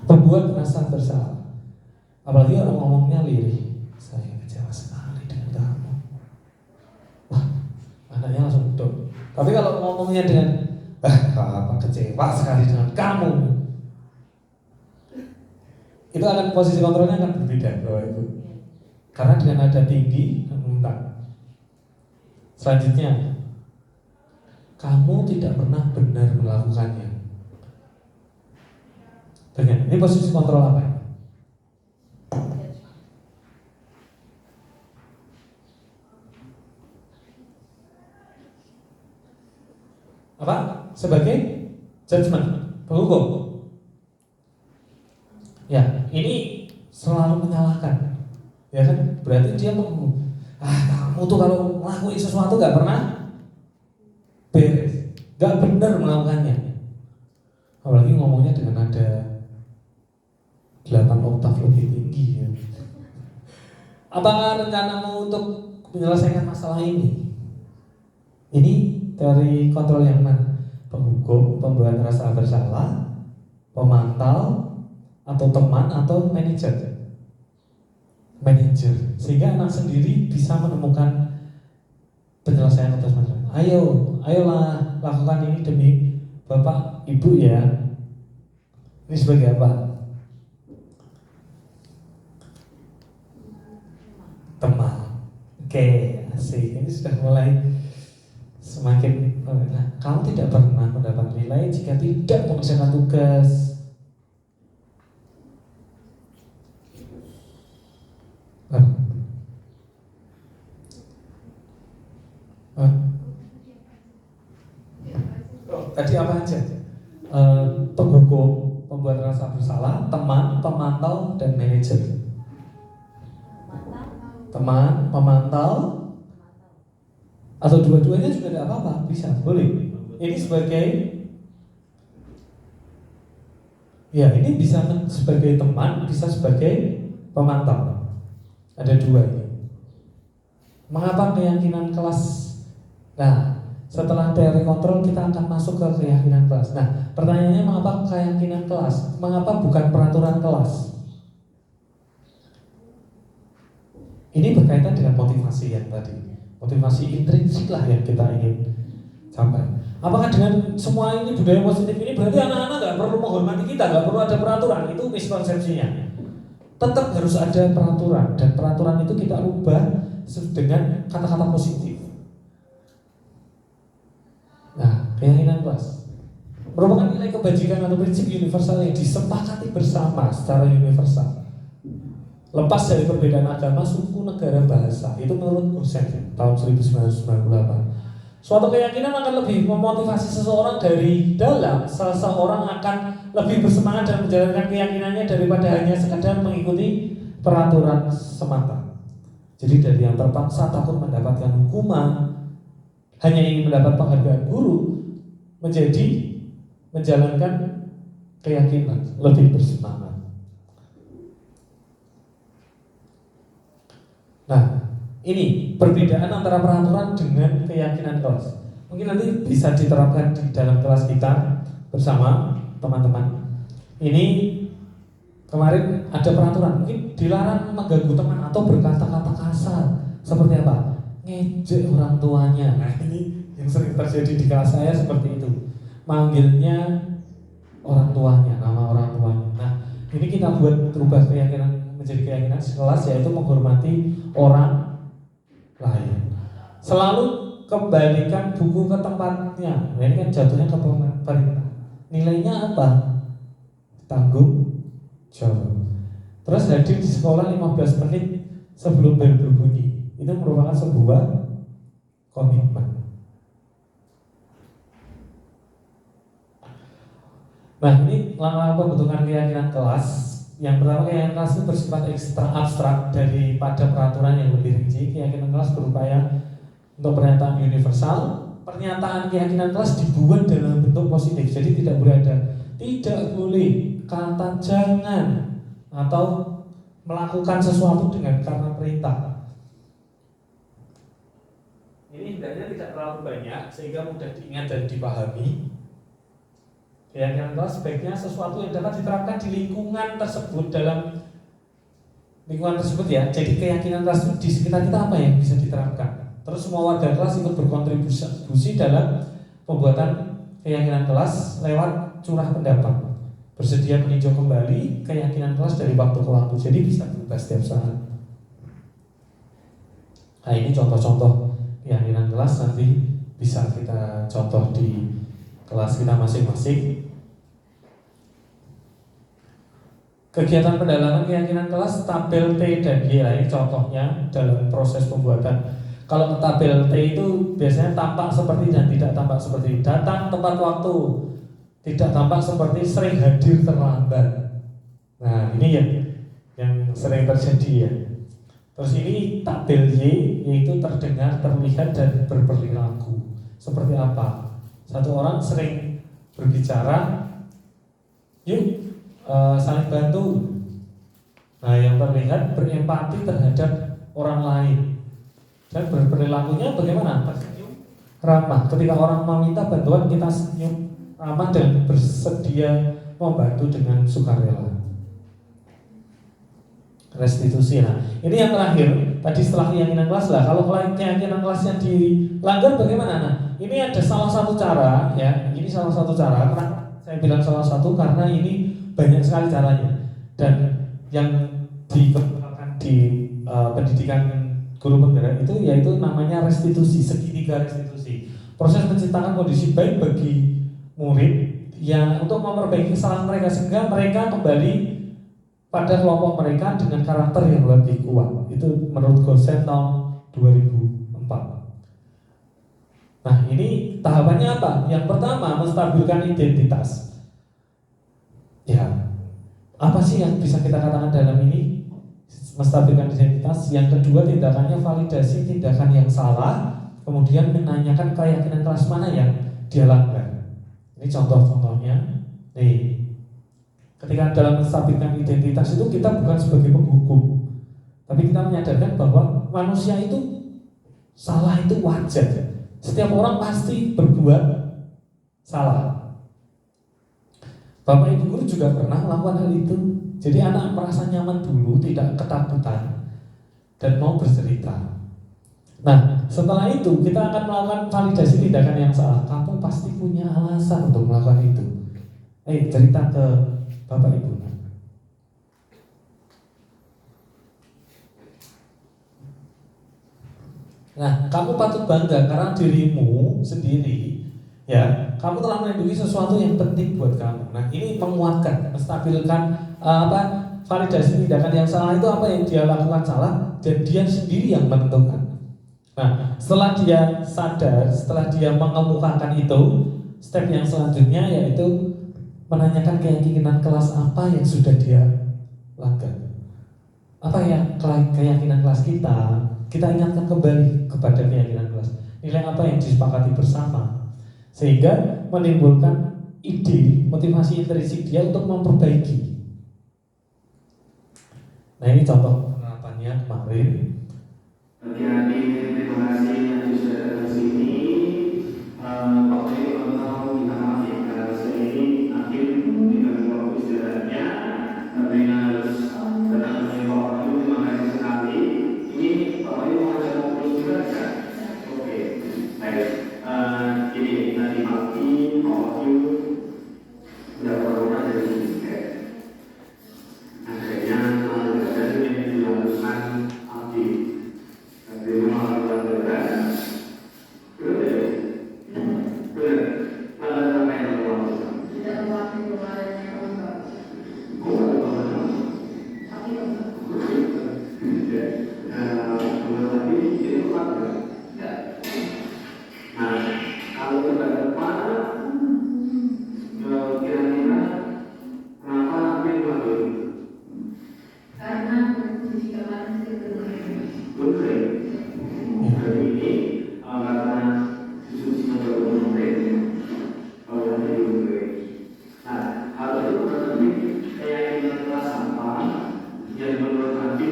Pembuat rasa bersalah. Apalagi orang ngomongnya lirih. Saya kecewa sekali dengan kamu. Wah, anaknya langsung dong. Tapi kalau ngomongnya dengan apa kecewa sekali dengan kamu, itu akan posisi kontrolnya akan berbeda, Bapak Ibu. Karena dengan nada tinggi dan mentah. Selanjutnya, kamu tidak pernah benar melakukannya. Dengan ini posisi kontrol apa? Apa? Sebagai judgment, penghukum. Ya, ini selalu menyalahkan, ya kan? Berarti dia kamu tuh kalau ngelakuin sesuatu gak pernah beres, gak benar melakukannya. Apalagi ngomongnya dengan nada 8 oktav lebih tinggi, ya. Apakah rencanamu untuk menyelesaikan masalah ini? Ini teori kontrol yang mana? Penghukum, pembuat rasa bersalah, pemantau, atau teman, atau manajer. Sehingga anak sendiri bisa menemukan penyelesaian atas masalah. Ayolah lakukan ini demi Bapak Ibu ya. Ini sebagai apa? Teman. Oke, asik. Ini sudah mulai semakin. Nah, kamu tidak pernah mendapat nilai jika tidak mengerjakan tugas. Hah? Oh, tadi apa aja? Penghukum, pembuat rasa bersalah, teman, pemantau, dan manajer. Teman, pemantau, atau dua-duanya juga tidak apa-apa, bisa, boleh. Ini sebagai, ya ini bisa sebagai teman, bisa sebagai pemantau. Ada dua ini. Mengapa keyakinan kelas? Nah, setelah teori kontrol kita akan masuk ke keyakinan kelas. Nah, pertanyaannya mengapa keyakinan kelas? Mengapa bukan peraturan kelas? Ini berkaitan dengan motivasi yang tadi. Motivasi intrinsik lah yang kita ingin capai. Apakah dengan semua ini budaya positif ini berarti anak-anak nggak perlu menghormati kita, nggak perlu ada peraturan? Itu miskonsepsinya. Tetap harus ada peraturan, dan peraturan itu kita ubah dengan kata-kata positif. Nah, keyakinan kelas merupakan nilai kebajikan atau prinsip universal yang disepakati bersama secara universal, lepas dari perbedaan agama, suku, negara, bahasa. Itu menurut Gosen tahun 1998. Suatu keyakinan akan lebih memotivasi seseorang dari dalam. Seseorang akan lebih bersemangat dan menjalankan keyakinannya daripada hanya sekadar mengikuti peraturan semata. Jadi dari yang terpaksa takut mendapatkan hukuman, hanya ingin mendapat penghargaan guru, menjadi menjalankan keyakinan, lebih bersemangat. Nah, ini perbedaan antara peraturan dengan keyakinan kelas. Mungkin nanti bisa diterapkan di dalam kelas kita bersama teman-teman. Ini kemarin ada peraturan, mungkin dilarang mengganggu teman atau berkata-kata kasar. Seperti apa? Ngejek orang tuanya. Nah, ini yang sering terjadi di kelas saya seperti itu. Manggilnya orang tuanya, nama orang tuanya. Nah, ini kita buat berubah keyakinan menjadi keyakinan sekelas, yaitu menghormati orang lain. Selalu kembalikan buku ke tempatnya. Nah, ini kan jatuhnya ke pemerintah. Nilainya apa? Tanggung jawab. Terus hadir di sekolah 15 menit sebelum bel berbunyi. Itu merupakan sebuah komitmen. Nah, ini langkah pembentukan keyakinan kelas. Yang pertama, keyakinan kelas itu bersifat ekstra abstrak daripada peraturan yang lebih rinci. Keyakinan kelas berupaya untuk pernyataan universal. Pernyataan keyakinan kelas dibuat dalam bentuk positif. Jadi tidak boleh kata jangan atau melakukan sesuatu dengan karena perintah. Ini hendaknya tidak terlalu banyak sehingga mudah diingat dan dipahami. Keyakinan kelas sebaiknya sesuatu yang dapat diterapkan di lingkungan tersebut, dalam lingkungan tersebut ya. Jadi keyakinan kelas itu di sekitar kita apa yang bisa diterapkan. Terus semua warga kelas ikut berkontribusi dalam pembuatan keyakinan kelas lewat curah pendapat. Bersedia meninjau kembali keyakinan kelas dari waktu ke waktu. Jadi bisa berubah setiap saat. Nah, ini contoh-contoh keyakinan kelas, nanti bisa kita contoh di kelas kita masing-masing. Kegiatan pendalaman keyakinan kelas, tabel T dan Y. Ini contohnya dalam proses pembuatan. Kalau tabel T itu biasanya tampak seperti dan tidak tampak seperti. Datang tepat waktu, tidak tampak seperti sering hadir terlambat. Nah, ini yang sering terjadi ya. Terus ini tabel Y, yaitu terdengar, terlihat, dan berperilaku. Seperti apa? Satu orang sering berbicara, yuk saling bantu. Nah, yang terlihat berempati terhadap orang lain. Dan berperilakunya bagaimana? Tersenyum ramah. Ketika orang meminta bantuan, kita senyum ramah dan bersedia membantu dengan sukarela. Restitusi. Nah, ini yang terakhir. Tadi setelah keyakinan kelas lah. Kalau keyakinan kelas yang dilanggar bagaimana? Nah, ini ada salah satu cara ya. Ini salah satu cara. Kenapa saya bilang salah satu? Karena ini banyak sekali caranya. Dan yang dikemukakan di pendidikan guru penggerak itu yaitu namanya restitusi, segitiga restitusi. Proses menciptakan kondisi baik bagi murid yang untuk memperbaiki kesalahan mereka sehingga mereka kembali pada kelompok mereka dengan karakter yang lebih kuat. Itu menurut Gosen tahun 2004. Nah, ini tahapannya apa? Yang pertama, menstabilkan identitas. Ya, apa sih yang bisa kita katakan dalam ini? Menstabilkan identitas. Yang kedua, tindakannya validasi tindakan yang salah, kemudian menanyakan keyakinan kelas mana yang dia langgar. Ini contoh-contohnya. Nih, ketika dalam menstabilkan identitas itu kita bukan sebagai penghukum, tapi kita menyadarkan bahwa manusia itu salah itu wajar. Setiap orang pasti berbuat salah. Bapak Ibu guru juga pernah melakukan hal itu. Jadi anak merasa nyaman dulu, tidak ketakutan, dan mau bercerita. Nah, setelah itu kita akan melakukan validasi tindakan yang salah. Kamu pasti punya alasan untuk melakukan itu. Cerita ke Bapak Ibu. Nah, kamu patut bangga karena dirimu sendiri, ya, kamu telah melindungi sesuatu yang penting buat kamu. Nah, ini menguatkan, menstabilkan validasi tindakan yang salah itu apa yang dia lakukan salah dan dia sendiri yang menentukan. Nah, setelah dia sadar, setelah dia mengemukakan itu, step yang selanjutnya yaitu menanyakan keyakinan kelas apa yang sudah dia langgar. Apa yang keyakinan kelas kita? Kita ingatkan kembali kepada keyakinan kelas. Nilai apa yang disepakati bersama, sehingga menimbulkan ide, motivasi intrinsik dia untuk memperbaiki. Nah, ini contoh penerapannya kemarin. Adik-adik, terima kasih yang sudah datang ke sini. Waktu ini kalau minta maaf ya, karena saya ini akhir dengan waktu istirahatnya, tapi harus datang ke waktu. Terima kasih sekali. Ini Bapak Ibu mau ada ngobrol juga kan? Oke, baik. Jadi nanti pagi waktu udah corona dari sini. Akhirnya dari yang dilakukan Abdi. Dari rumah pelajaran, betul. Ada apa yang dilakukan? Tidak waktu kemarinnya enggak. Kalau kita depan, kira-kira kenapa Abdi dipanggil? Karena posisi kemarin betul. Hari ini karena diskusinya baru mulai, kalau dari mulai. Nah, hal itu berarti keyakinan kelas apa yang menurut Nabi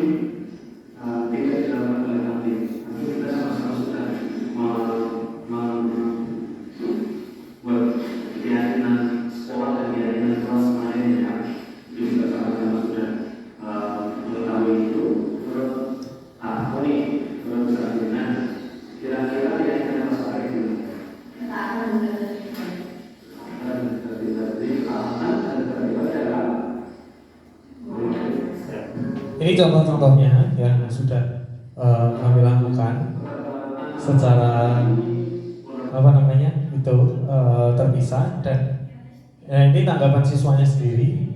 tidak dilakukan oleh Nabi. Nanti kita sama-sama sudah membuat keyakinan sekolah dan keyakinan kelas lainnya. Jadi kita sama-sama sudah mengetahui itu. Menurut aku nih, menurut saya, kira-kira keyakinan kelas apa itu? Ini contoh-contohnya yang sudah kami lakukan secara itu terpisah dan ini tanggapan siswanya sendiri.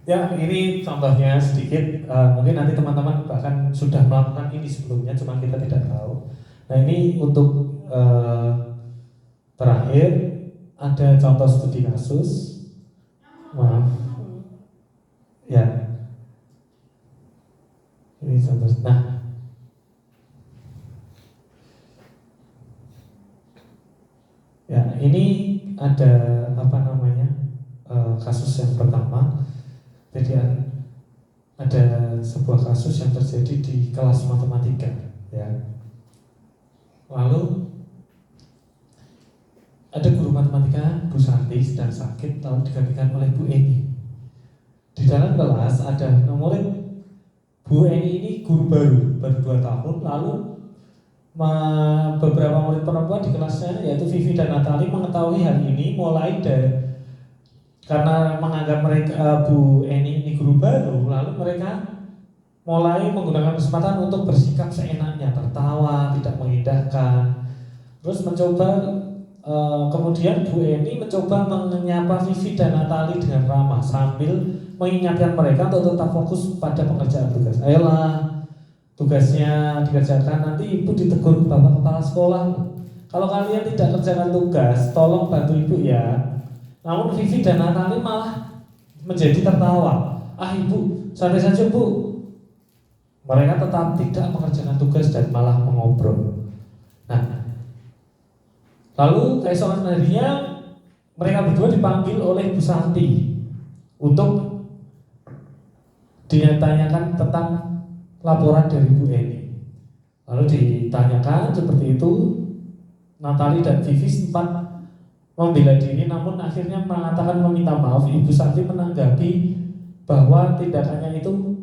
Ya, ini contohnya sedikit. Mungkin nanti teman-teman bahkan sudah melakukan ini sebelumnya, cuma kita tidak tahu. Nah, ini untuk terakhir ada contoh studi kasus. Maaf. Ya. Ini contoh. Nah, ya, ini ada kasus yang pertama. Jadi ada sebuah kasus yang terjadi di kelas matematika, ya. Lalu ada guru matematika, Bu Santi, sedang sakit, lalu digantikan oleh Bu Eni. Di dalam kelas ada murid Bu Eni ini guru baru 2 tahun, lalu beberapa murid perempuan di kelasnya yaitu Vivi dan Natali mengetahui hal ini mulai dari karena menganggap mereka Bu Eni ini guru baru, lalu mereka mulai menggunakan kesempatan untuk bersikap seenaknya, tertawa, tidak mengindahkan, terus mencoba kemudian Bu Eni mencoba menyapa Vivi dan Natali dengan ramah sambil mengingatkan mereka untuk tetap fokus pada pengerjaan tugas. Ayolah, tugasnya dikerjakan, nanti ibu ditegur bapak kepala sekolah. Kalau kalian tidak kerjakan tugas, tolong bantu ibu ya. Namun Vivi dan Natali malah menjadi tertawa. Ah ibu, santai saja bu. Mereka tetap tidak mengerjakan tugas dan malah mengobrol. Nah, lalu keesokan harinya mereka berdua dipanggil oleh Bu Santi untuk ditanyakan tentang laporan dari Bu Eni. Lalu ditanyakan seperti itu, Natali dan Vivi sempat membela diri, namun akhirnya mengatakan meminta maaf. Ibu Santi menanggapi bahwa tindakannya itu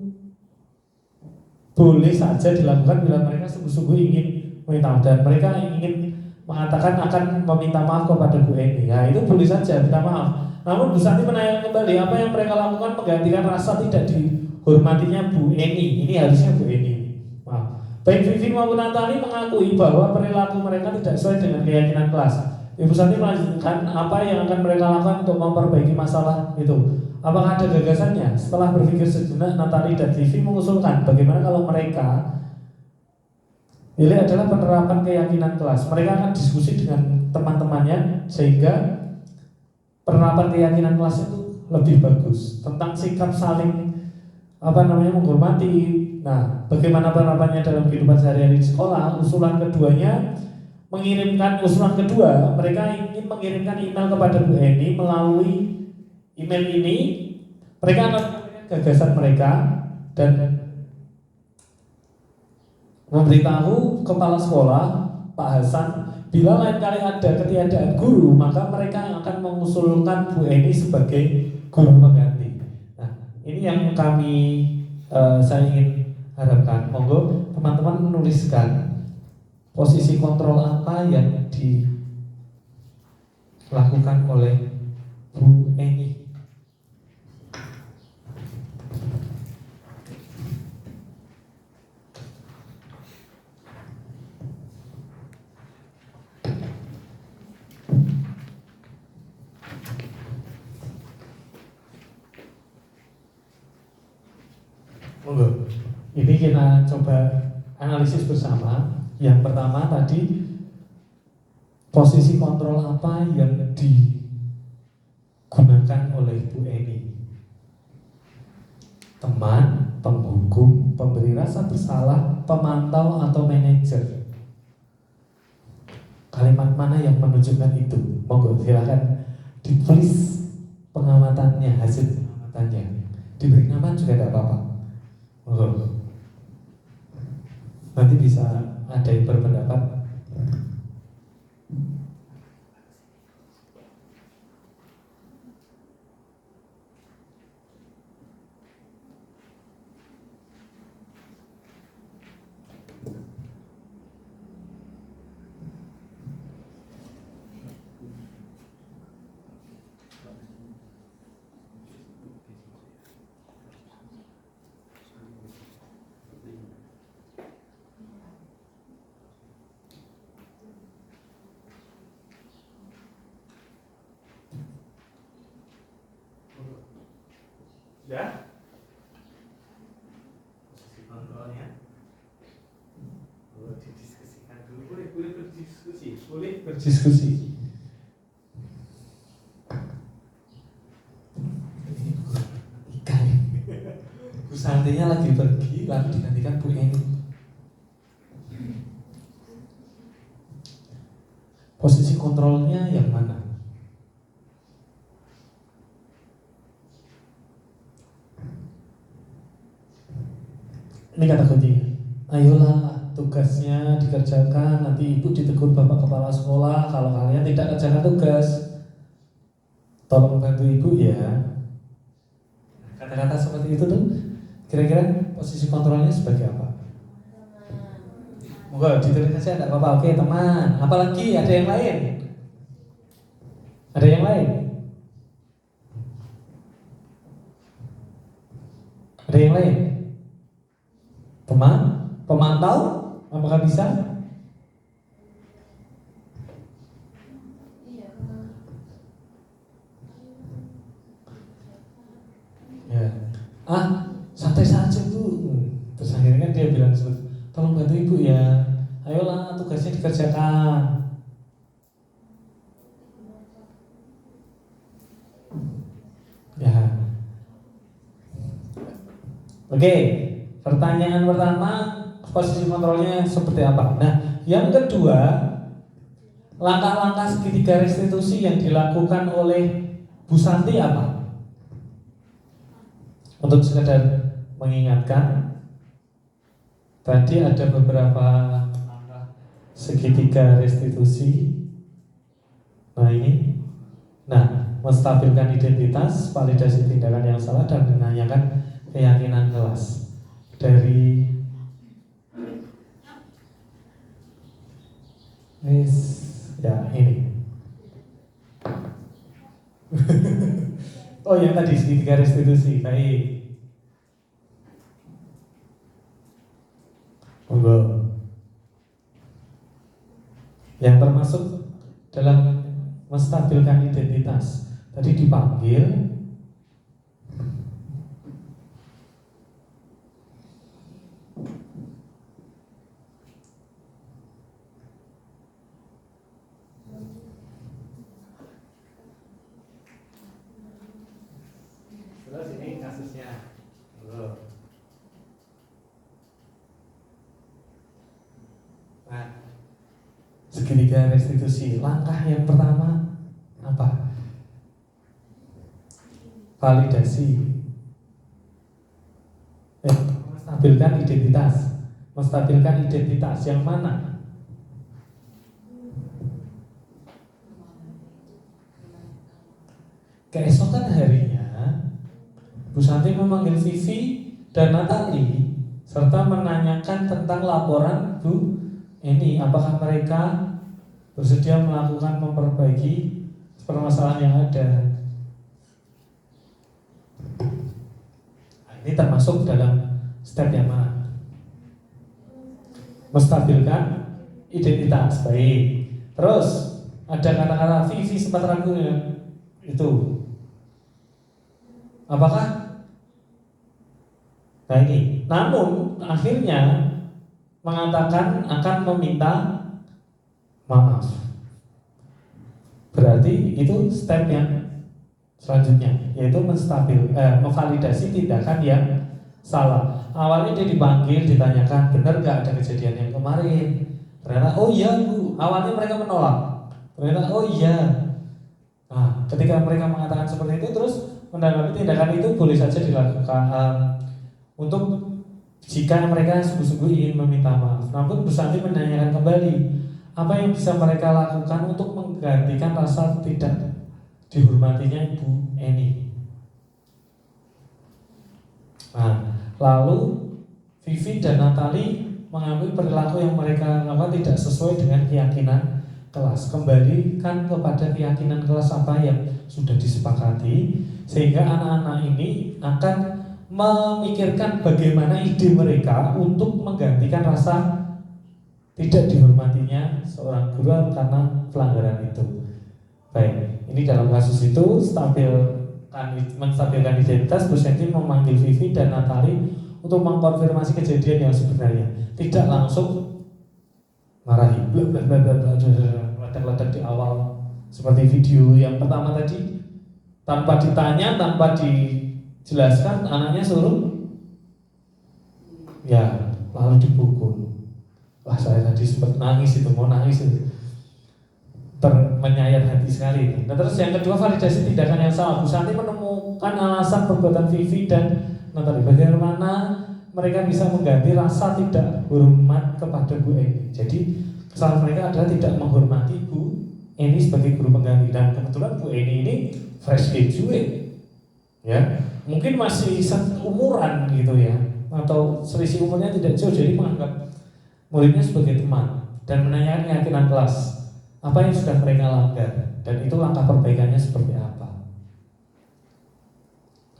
boleh saja dilakukan bila mereka sungguh-sungguh ingin meminta maaf, dan mereka ingin mengatakan akan meminta maaf kepada Bu Eni. Ya itu boleh saja minta maaf. Namun Bu Santi menanyakan kembali apa yang mereka lakukan menggantikan rasa tidak dihormatinya Bu Eni. Ini harusnya Bu Eni. Maaf. Baik Vivi maupun Natali mengakui bahwa perilaku mereka tidak sesuai dengan keyakinan kelas. Ibu Santi melanjutkan apa yang akan mereka lakukan untuk memperbaiki masalah itu. Apakah ada gagasannya? Setelah berpikir sejenak, Natali dan Vivi mengusulkan bagaimana kalau mereka ini adalah penerapan keyakinan kelas. Mereka akan diskusi dengan teman-temannya sehingga penerapan keyakinan kelas itu lebih bagus tentang sikap saling menghormati. Nah, bagaimana penerapannya dalam kehidupan sehari-hari di sekolah? Usulan kedua, mereka ingin mengirimkan email kepada Bu Eni. Melalui email ini, mereka akan memberikan gagasan mereka dan memberitahu kepala sekolah, Pak Hasan, bila lain kali ada ketiadaan guru, maka mereka akan mengusulkan Bu Eni sebagai guru pengganti. Nah, ini yang saya ingin harapkan. Monggo teman-teman menuliskan posisi kontrol apa yang dilakukan oleh Bu Eni. Monggo. Ini kita coba analisis bersama. Yang pertama tadi, posisi kontrol apa yang digunakan oleh Bu Eni? Teman, penghukum, pemberi rasa bersalah, pemantau, atau manajer? Kalimat mana yang menunjukkan itu? Monggo silakan ditulis pengamatannya, hasil pengamatannya. Diberi nama juga tidak apa-apa. Monggo. Nanti bisa ada yang berpendapat. Ya, posisi kontrolnya boleh didiskusikan dulu, boleh berdiskusi. Bu Santinya lagi pergi, lalu digantikan Bu Eni. Posisi kontrolnya yang mana? Ini kata kuncinya. Ayolah, tugasnya dikerjakan, nanti ibu ditegur bapak kepala sekolah kalau kalian tidak kerjakan tugas. Tolong bantu ibu ya. Kata-kata seperti itu tuh, kira-kira posisi kontrolnya sebagai apa? Moga ditulis saja, tidak apa-apa. Oke teman, apalagi ada yang lain? Ada yang lain? Ada yang lain? Teman, pemantau, apakah bisa? santai saja Bu. Terus akhirnya kan dia bilang tolong bantu Ibu ya, ayolah tugasnya dikerjakan. Ya. Oke, pertanyaan pertama, posisi kontrolnya seperti apa? Nah, yang kedua, langkah-langkah segitiga restitusi yang dilakukan oleh Bu Santi apa? Untuk sekedar mengingatkan, tadi ada beberapa langkah segitiga restitusi. Nah ini, menstabilkan identitas, validasi tindakan yang salah, dan menanyakan keyakinan kelas dari ini. Oh yang tadi segitiga restitusi, baik. Monggo. Yang termasuk dalam menstabilkan identitas tadi dipanggil terus ini kasusnya. Nah, segitiga restitusi, langkah yang pertama apa? Validasi. Menstabilkan identitas. Menstabilkan identitas yang mana? Keesokan harinya Bu Santi memanggil Vivi dan Natali serta menanyakan tentang laporan Bu Eni, apakah mereka bersedia melakukan memperbaiki permasalahan yang ada. Nah, ini termasuk dalam step yang mana? Menstabilkan identitas, baik. Terus ada kata-kata Vivi sempat ragu ya, itu apakah? Nah ini, namun akhirnya mengatakan akan meminta maaf. Berarti itu step yang selanjutnya, yaitu memvalidasi tindakan yang salah. Awalnya dia dipanggil, ditanyakan benar gak ada kejadian yang kemarin. Ternyata oh iya Bu, awalnya mereka menolak. Ternyata oh iya. Nah, ketika mereka mengatakan seperti itu, terus menanggapi tindakan itu boleh saja dilakukan untuk jika mereka sungguh-sungguh ingin meminta maaf. Namun Bu Santi menanyakan kembali, apa yang bisa mereka lakukan untuk menggantikan rasa tidak dihormatinya Ibu Eni. Nah, lalu Vivi dan Natali mengambil perilaku yang mereka lakukan tidak sesuai dengan keyakinan kelas. Kembalikan kepada keyakinan kelas apa yang sudah disepakati, sehingga anak-anak ini akan memikirkan bagaimana ide mereka untuk menggantikan rasa tidak dihormatinya seorang guru karena pelanggaran itu. Baik, ini dalam kasus itu menstabilkan identitas, Bu Santi memanggil Vivi dan Natali untuk mengkonfirmasi kejadian yang sebenarnya. Tidak langsung marahi, ledak-ledak di awal seperti video yang pertama tadi, tanpa ditanya, tanpa dijelaskan, anaknya suruh ya lalu dipukul. Wah, saya tadi sempat nangis itu, mau nangis itu, menyayat hati sekali. Nah, terus yang kedua, validasi tindakan yang salah. Bu Santi menemukan alasan perbuatan Vivi dan Natali, bagaimana mereka bisa mengganti rasa tidak hormat kepada Bu Eni. Jadi kesalahan mereka adalah tidak menghormati Bu Eni sebagai guru pengganti. Dan kebetulan Bu Eni ini fresh graduate, ya mungkin masih umuran gitu ya, atau selisih umurnya tidak jauh, jadi menganggap muridnya sebagai teman dan menanyakan keyakinan kelas apa yang sudah mereka langgar dan itu langkah perbaikannya seperti apa.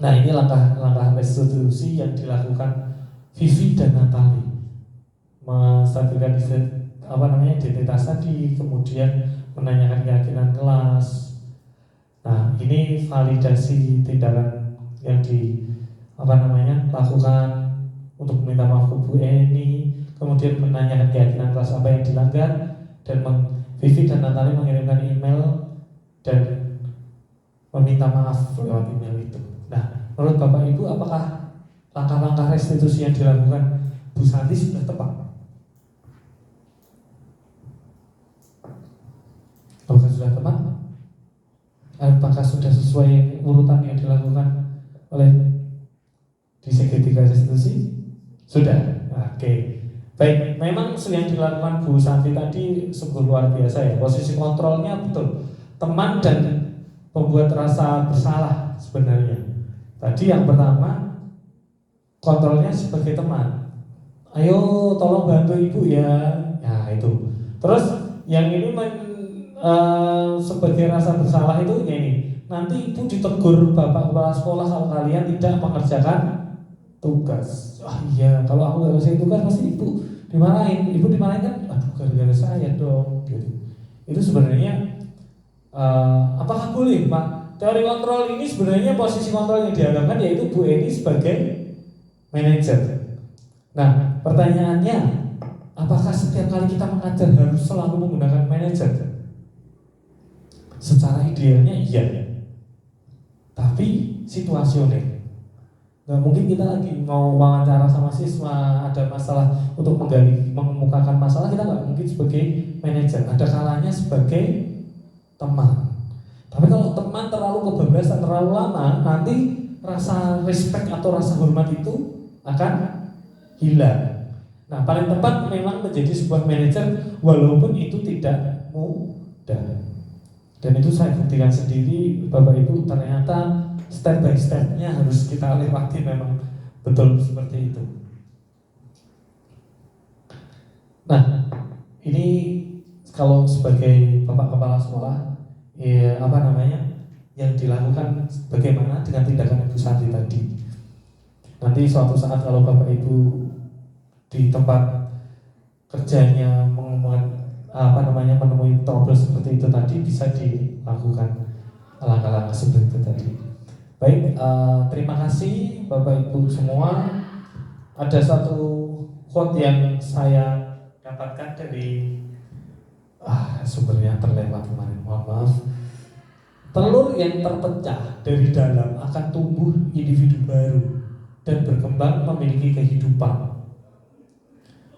Nah, ini langkah restitusi yang dilakukan Vivi dan Natali, menstabilkan identitas tadi, kemudian menanyakan keyakinan kelas. Nah, ini validasi tindakan yang lakukan untuk meminta maaf ke Bu Eni, kemudian menanyakan keyakinan kelas apa yang dilanggar, dan Vivi dan Natali mengirimkan email dan meminta maaf lewat email itu. Nah, menurut Bapak Ibu, apakah langkah-langkah restitusi yang dilakukan Bu Santi sudah tepat? Apakah sudah tepat? Apakah sudah sesuai urutan yang dilakukan oleh di segitiga restitusi? Sudah. Oke. Baik, memang yang dilakukan Bu Santi tadi sungguh luar biasa ya. Posisi kontrolnya betul. Teman dan pembuat rasa bersalah sebenarnya. Tadi yang pertama, kontrolnya sebagai teman. Ayo tolong bantu ibu ya. Nah itu. Terus yang ini sebagai rasa bersalah itu ya ini. Nanti ibu ditegur bapak kepala sekolah kalau kalian tidak mengerjakan tugas. Wah iya, kalau aku nggak ngerjain tugas pasti ibu dimarahin. Ibu dimarahin kan, aduh gara-gara saya dong. Gitu. Itu sebenarnya apakah boleh Pak? Teori kontrol ini sebenarnya posisi kontrol yang diharapkan yaitu Bu Eni sebagai manajer. Nah pertanyaannya, apakah setiap kali kita mengajar harus selalu menggunakan manajer? Secara idealnya iya, tapi situasional. Nah, mungkin kita lagi mau wawancara sama siswa, ada masalah untuk mengemukakan masalah, kita nggak mungkin sebagai manajer. Ada kalanya sebagai teman. Tapi kalau teman terlalu kebablasan terlalu lama, nanti rasa respect atau rasa hormat itu akan hilang. Nah, paling tepat memang menjadi sebuah manajer, walaupun itu tidak mudah. Dan itu saya buktikan sendiri, Bapak Ibu, ternyata step by step-nya harus kita lewati, memang betul seperti itu. Nah, ini kalau sebagai Bapak Kepala Sekolah, ya yang dilakukan bagaimana dengan tindakan Ibu Santi tadi. Nanti suatu saat kalau Bapak Ibu di tempat kerjanya menemui trouble seperti itu tadi, bisa dilakukan langkah-langkah seperti itu tadi. Baik, terima kasih Bapak Ibu semua. Ada satu quote yang saya dapatkan dari sumbernya terlewat kemarin, mohon maaf. Telur yang terpecah dari dalam akan tumbuh individu baru dan berkembang memiliki kehidupan.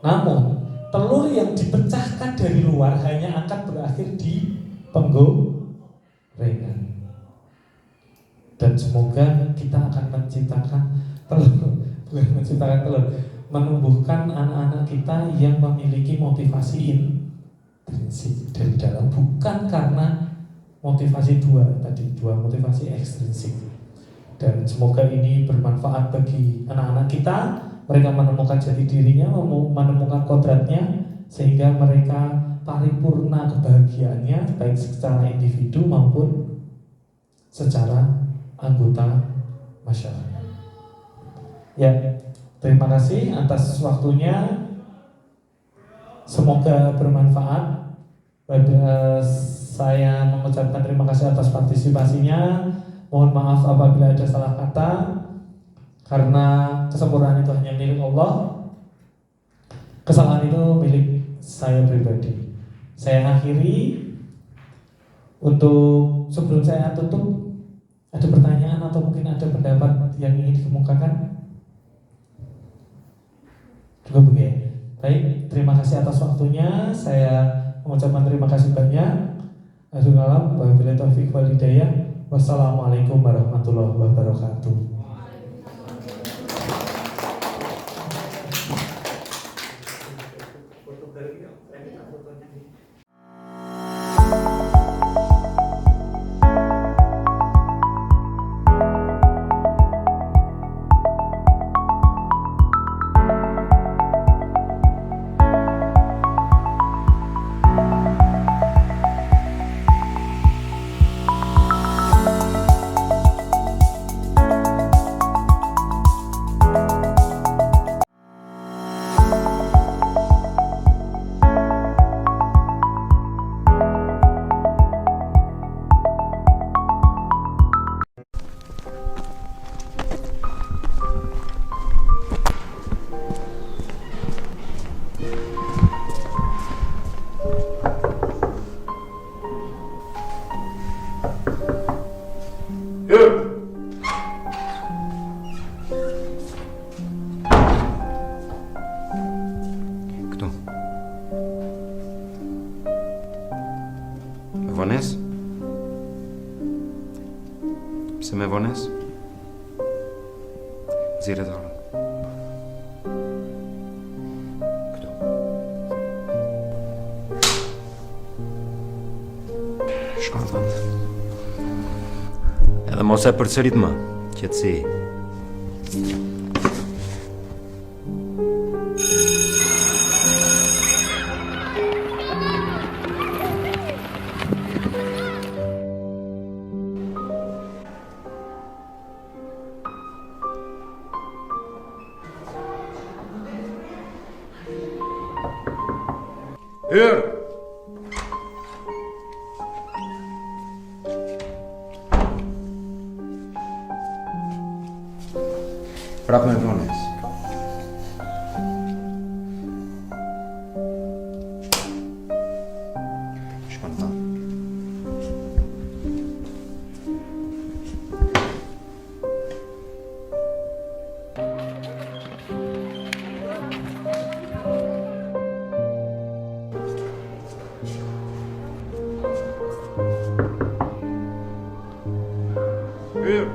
Namun, telur yang dipecahkan dari luar hanya akan berakhir di penggorengan. Dan semoga kita akan menciptakan telur, menumbuhkan anak-anak kita yang memiliki motivasi intrinsik dari dalam, bukan karena motivasi dua motivasi ekstrinsik. Dan semoga ini bermanfaat bagi anak-anak kita. Mereka menemukan jati dirinya, menemukan kodratnya, sehingga mereka paripurna kebahagiaannya baik secara individu maupun secara anggota masyarakat. Ya, terima kasih atas waktunya. Semoga bermanfaat. Saya mengucapkan terima kasih atas partisipasinya. Mohon maaf apabila ada salah kata, karena kesempurnaan itu hanya milik Allah. Kesalahan itu milik saya pribadi. Saya akhiri. Untuk sebelum saya tutup, ada pertanyaan atau mungkin ada pendapat yang ingin dikemukakan? Juga begitu. Baik, terima kasih atas waktunya. Saya mengucapkan terima kasih banyak. Wabillahi taufiq wal hidayah. Wassalamualaikum warahmatullahi wabarakatuh. زیر دارم. Kdo? Shkollvand. Edhe mos e përsërit më, qetësi. Hyr! Prapë me vones. Shkon ta. Hyr!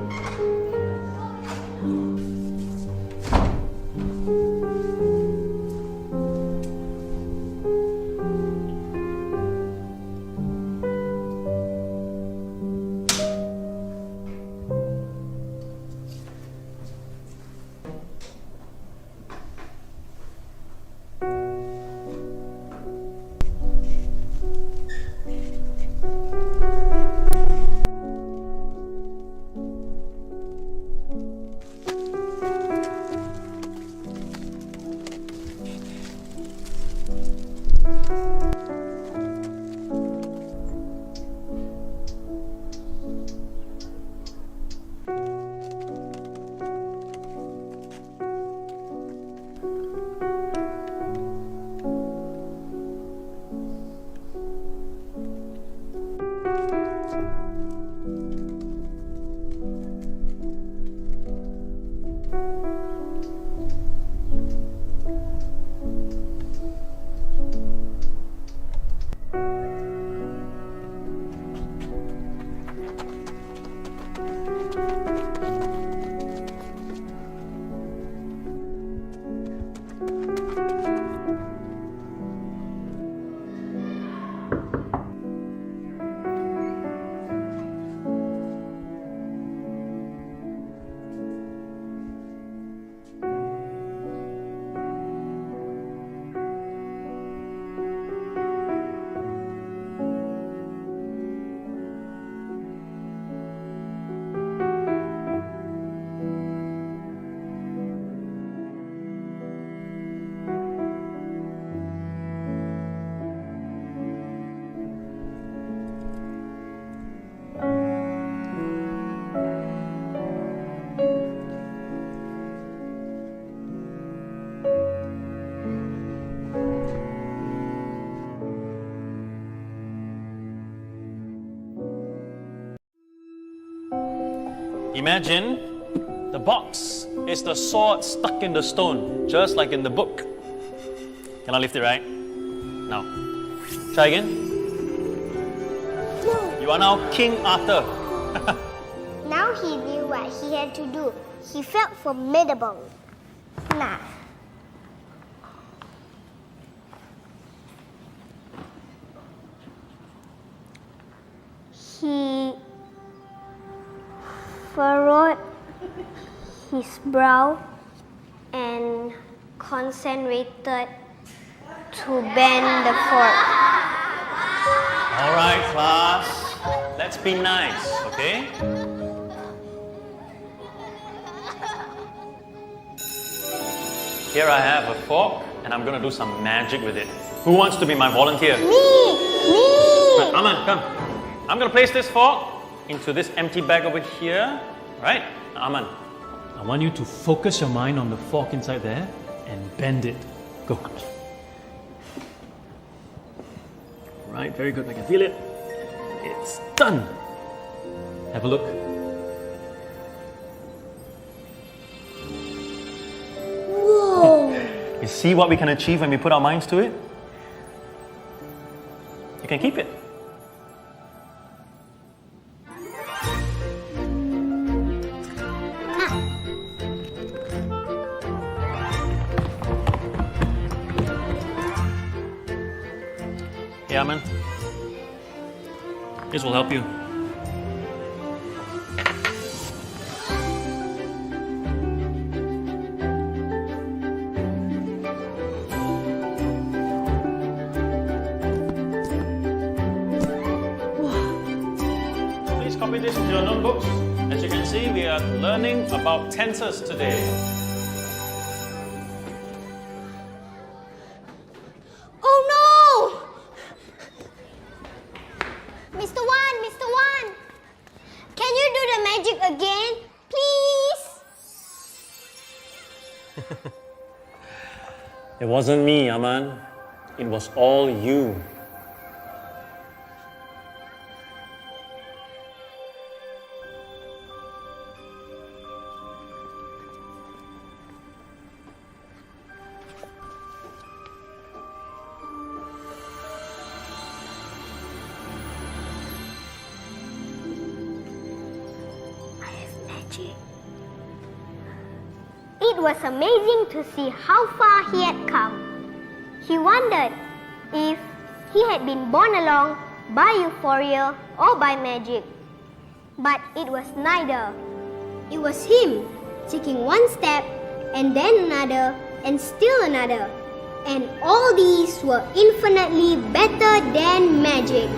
Imagine the box is the sword stuck in the stone, just like in the book. Can I lift it right? Now. Try again. You are now King Arthur. Now he knew what he had to do. He felt formidable. Nah. He furrowed his brow and concentrated to bend the fork. All right, class. Let's be nice, okay? Here I have a fork, and I'm gonna do some magic with it. Who wants to be my volunteer? Me! Aman, come. I'm gonna place this fork into this empty bag over here, right? Now, Aman, I want you to focus your mind on the fork inside there and bend it. Go. Right, very good. I can feel it. It's done. Have a look. Whoa! You see what we can achieve when we put our minds to it? You can keep it. Aman. This will help you. Please copy this into your notebooks. As you can see, we are learning about tenses today. Oh no! Mr. Wan, can you do the magic again, please? It wasn't me, Aman. It was all you. It was amazing to see how far he had come. He wondered if he had been borne along by euphoria or by magic. But it was neither. It was him taking one step and then another and still another. And all these were infinitely better than magic.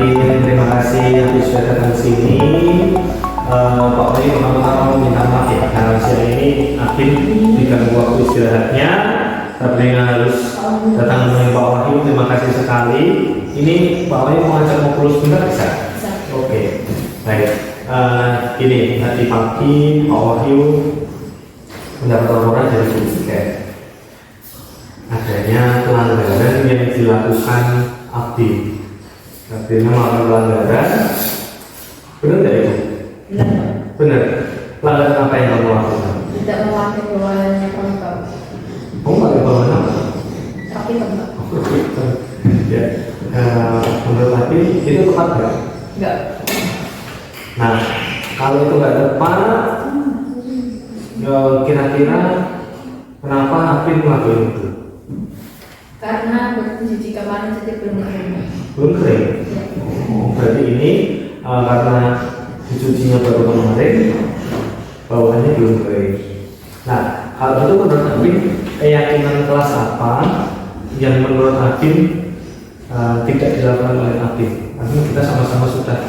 Amin, terima kasih yang sudah datang ke sini. Pak Wahyu pertama-tama minta maaf ya, karena siang ini Amin diganggu waktu istirahatnya, tapi harus datang menemui Pak Wahyu. Terima kasih sekali. Ini Pak Wahyu mau ajak ngobrol sebentar bisa? Oke, baik. Ini tadi pagi Pak Wahyu mendapat laporan dari Susiket adanya pelanggaran yang dilakukan Abdi. Abdinya melakukan pelanggaran, benar tidak itu? Benar. Pelanggaran apa yang kamu lakukan? Tidak memakai bawaannya perangkap. Kamu pakai bawaan apa? Tapi tempat. Ya, menurut Abdi itu tepat nggak? Enggak. Nah, kalau itu nggak tepat, kira-kira kenapa Abdi melakukan itu? Karena cuci kemarin saja belum kering. Belum kering? Ya. Oh, berarti ini karena dicucinya baru kemarin, bawahannya belum kering. Nah, kalau itu menurut Abin, keyakinan kelas apa yang menurut Abin tidak dilakukan oleh Abin? Artinya kita sama-sama sudah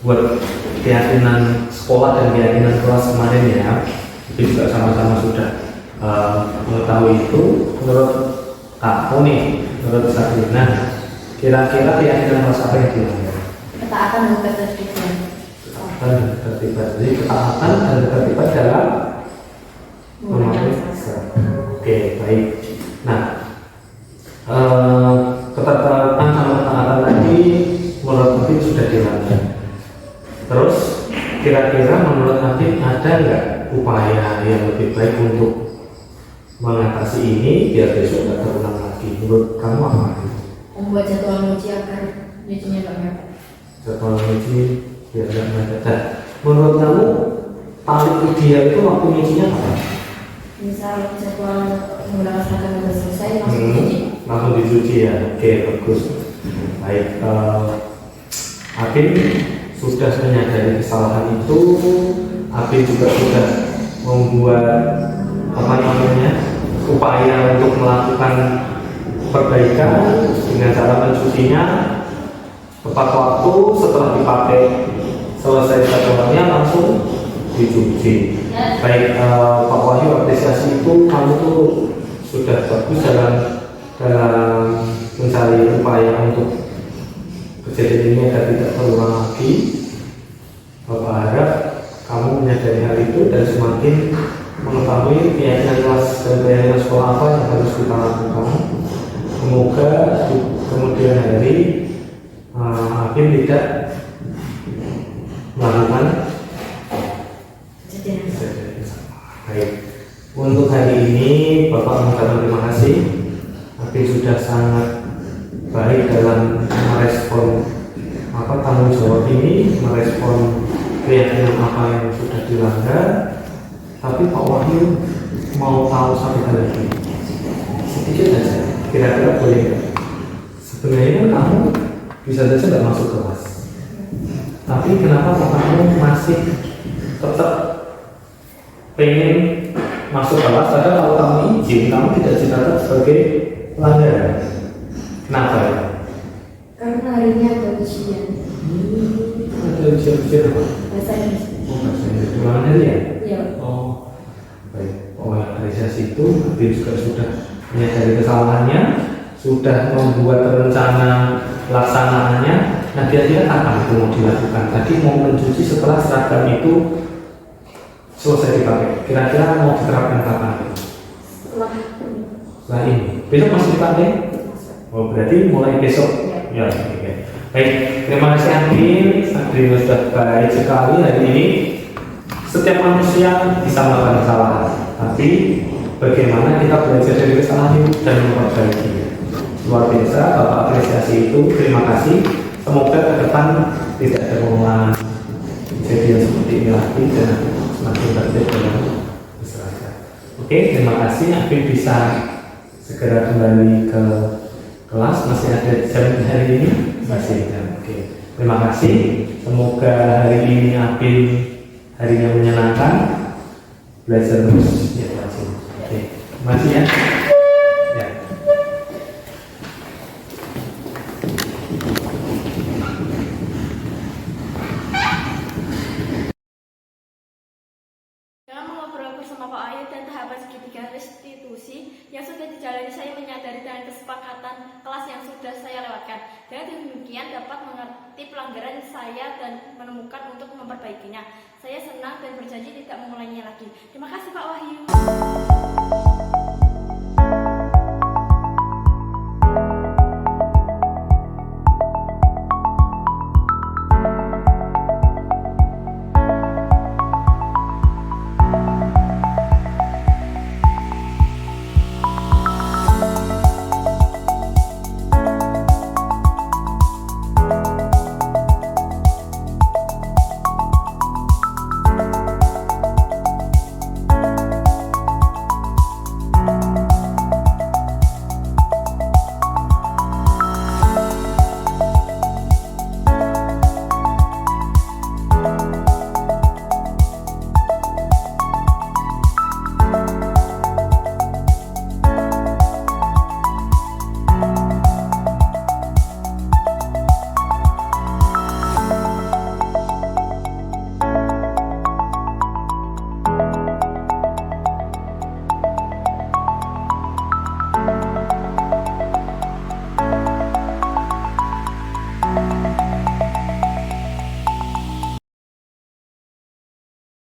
membuat keyakinan sekolah dan keyakinan kelas kemarin ya. Jadi juga sama-sama sudah mengetahui itu. Menurut kamu nih, menurut Sabrina, kira-kira keyakinan kelas apa yang dilanggar? Ketaatan dan ketertiban. Ketaatan dan ketertiban. Jadi ketaatan dan ketertiban dalam memakai seragam. Oke, baik. Nah, ketertiban sama ketaatan tadi menurut Nabi sudah dilanggar. Terus kira-kira menurut Nabi ada nggak upaya yang lebih baik untuk mengatasi ini biar besok nggak terulang lagi? Menurut kamu apa? Membuat jadwal nyuci agar nyucinya nggak mepet. Jadwal nyuci biar nggak mepet. Menurut kamu paling ideal itu waktu nyucinya apa? Misal jadwal menggunakan seragam sudah selesai langsung dicuci. Langsung dicuci ya. Oke, bagus. Baik. Abin sudah menyadari kesalahan itu. Abin juga sudah membuat upaya untuk melakukan perbaikan dengan cara mencucinya tepat waktu, setelah dipakai selesai jadwalnya langsung dicuci. Baik, Pak Wahyu, apresiasi itu kamu tuh sudah bagus dalam mencari upaya untuk kejadian ini agar tidak terulang lagi. Bapak harap kamu menyadari hal itu dan semakin mengetahui keyakinan kelas dan keyakinan sekolah apa yang harus kita lakukan. Semoga kemudian hari Abin tidak melakukan kejadian sama. Baik, untuk hari ini Bapak mengucapkan terima kasih. Abin sudah sangat baik dalam merespon tanggung jawab ini, merespon keyakinan apa yang sudah dilanggar. Tapi Pak Wahyu mau tahu satu hal lagi, sedikit saja, kira-kira boleh nggak? Sebenarnya kamu bisa saja nggak masuk kelas, tapi kenapa kamu masih tetap pengen masuk kelas? Padahal kalau kamu izin, kamu tidak dicatat sebagai pelanggaran. Kenapa ya? Karena hari ini ada ujian. Ada ujian apa? Bahasa Inggris. Oh, bahasa Inggris. Ulangan hari ya? Iya. Oh, baik. Apresiasi itu, Abin juga sudah menyadari kesalahannya, sudah membuat rencana pelaksanaannya. Nah, kira-kira kapan itu mau dilakukan? Tadi mau mencuci setelah seragam itu selesai dipakai. Kira-kira mau diterapkan kapan? Setelah ini. Besok masih dipakai? Oh, berarti mulai besok. Ya, oke. Baik, terima kasih Abin. Abin sudah baik sekali hari ini. Setiap manusia bisa melakukan kesalahan, tapi bagaimana kita belajar dari kesalahan itu dan memperbaikinya. Luar biasa, Bapak apresiasi itu. Terima kasih. Semoga ke depan tidak ada pengulangan kejadian seperti ini lagi dan semakin tertib dalam berseragam. Oke, terima kasih. Abin bisa segera kembali ke kelas. Masih ada jam hari ini? Masih ada. Oke, terima kasih. Semoga hari ini Abin hari yang menyenangkan, belajar terus ya rajin. Oke, terima kasih ya. ngobrol bersama Pak Wahyu dan tahapan segitiga restitusi yang sudah dijalani, saya menyadari dengan kesepakatan kelas yang sudah saya lewatkan. Dengan demikian dapat mengerti pelanggaran saya dan menemukan untuk memperbaikinya. Saya senang dan berjanji tidak mengulangnya lagi. Terima kasih Pak Wahyu.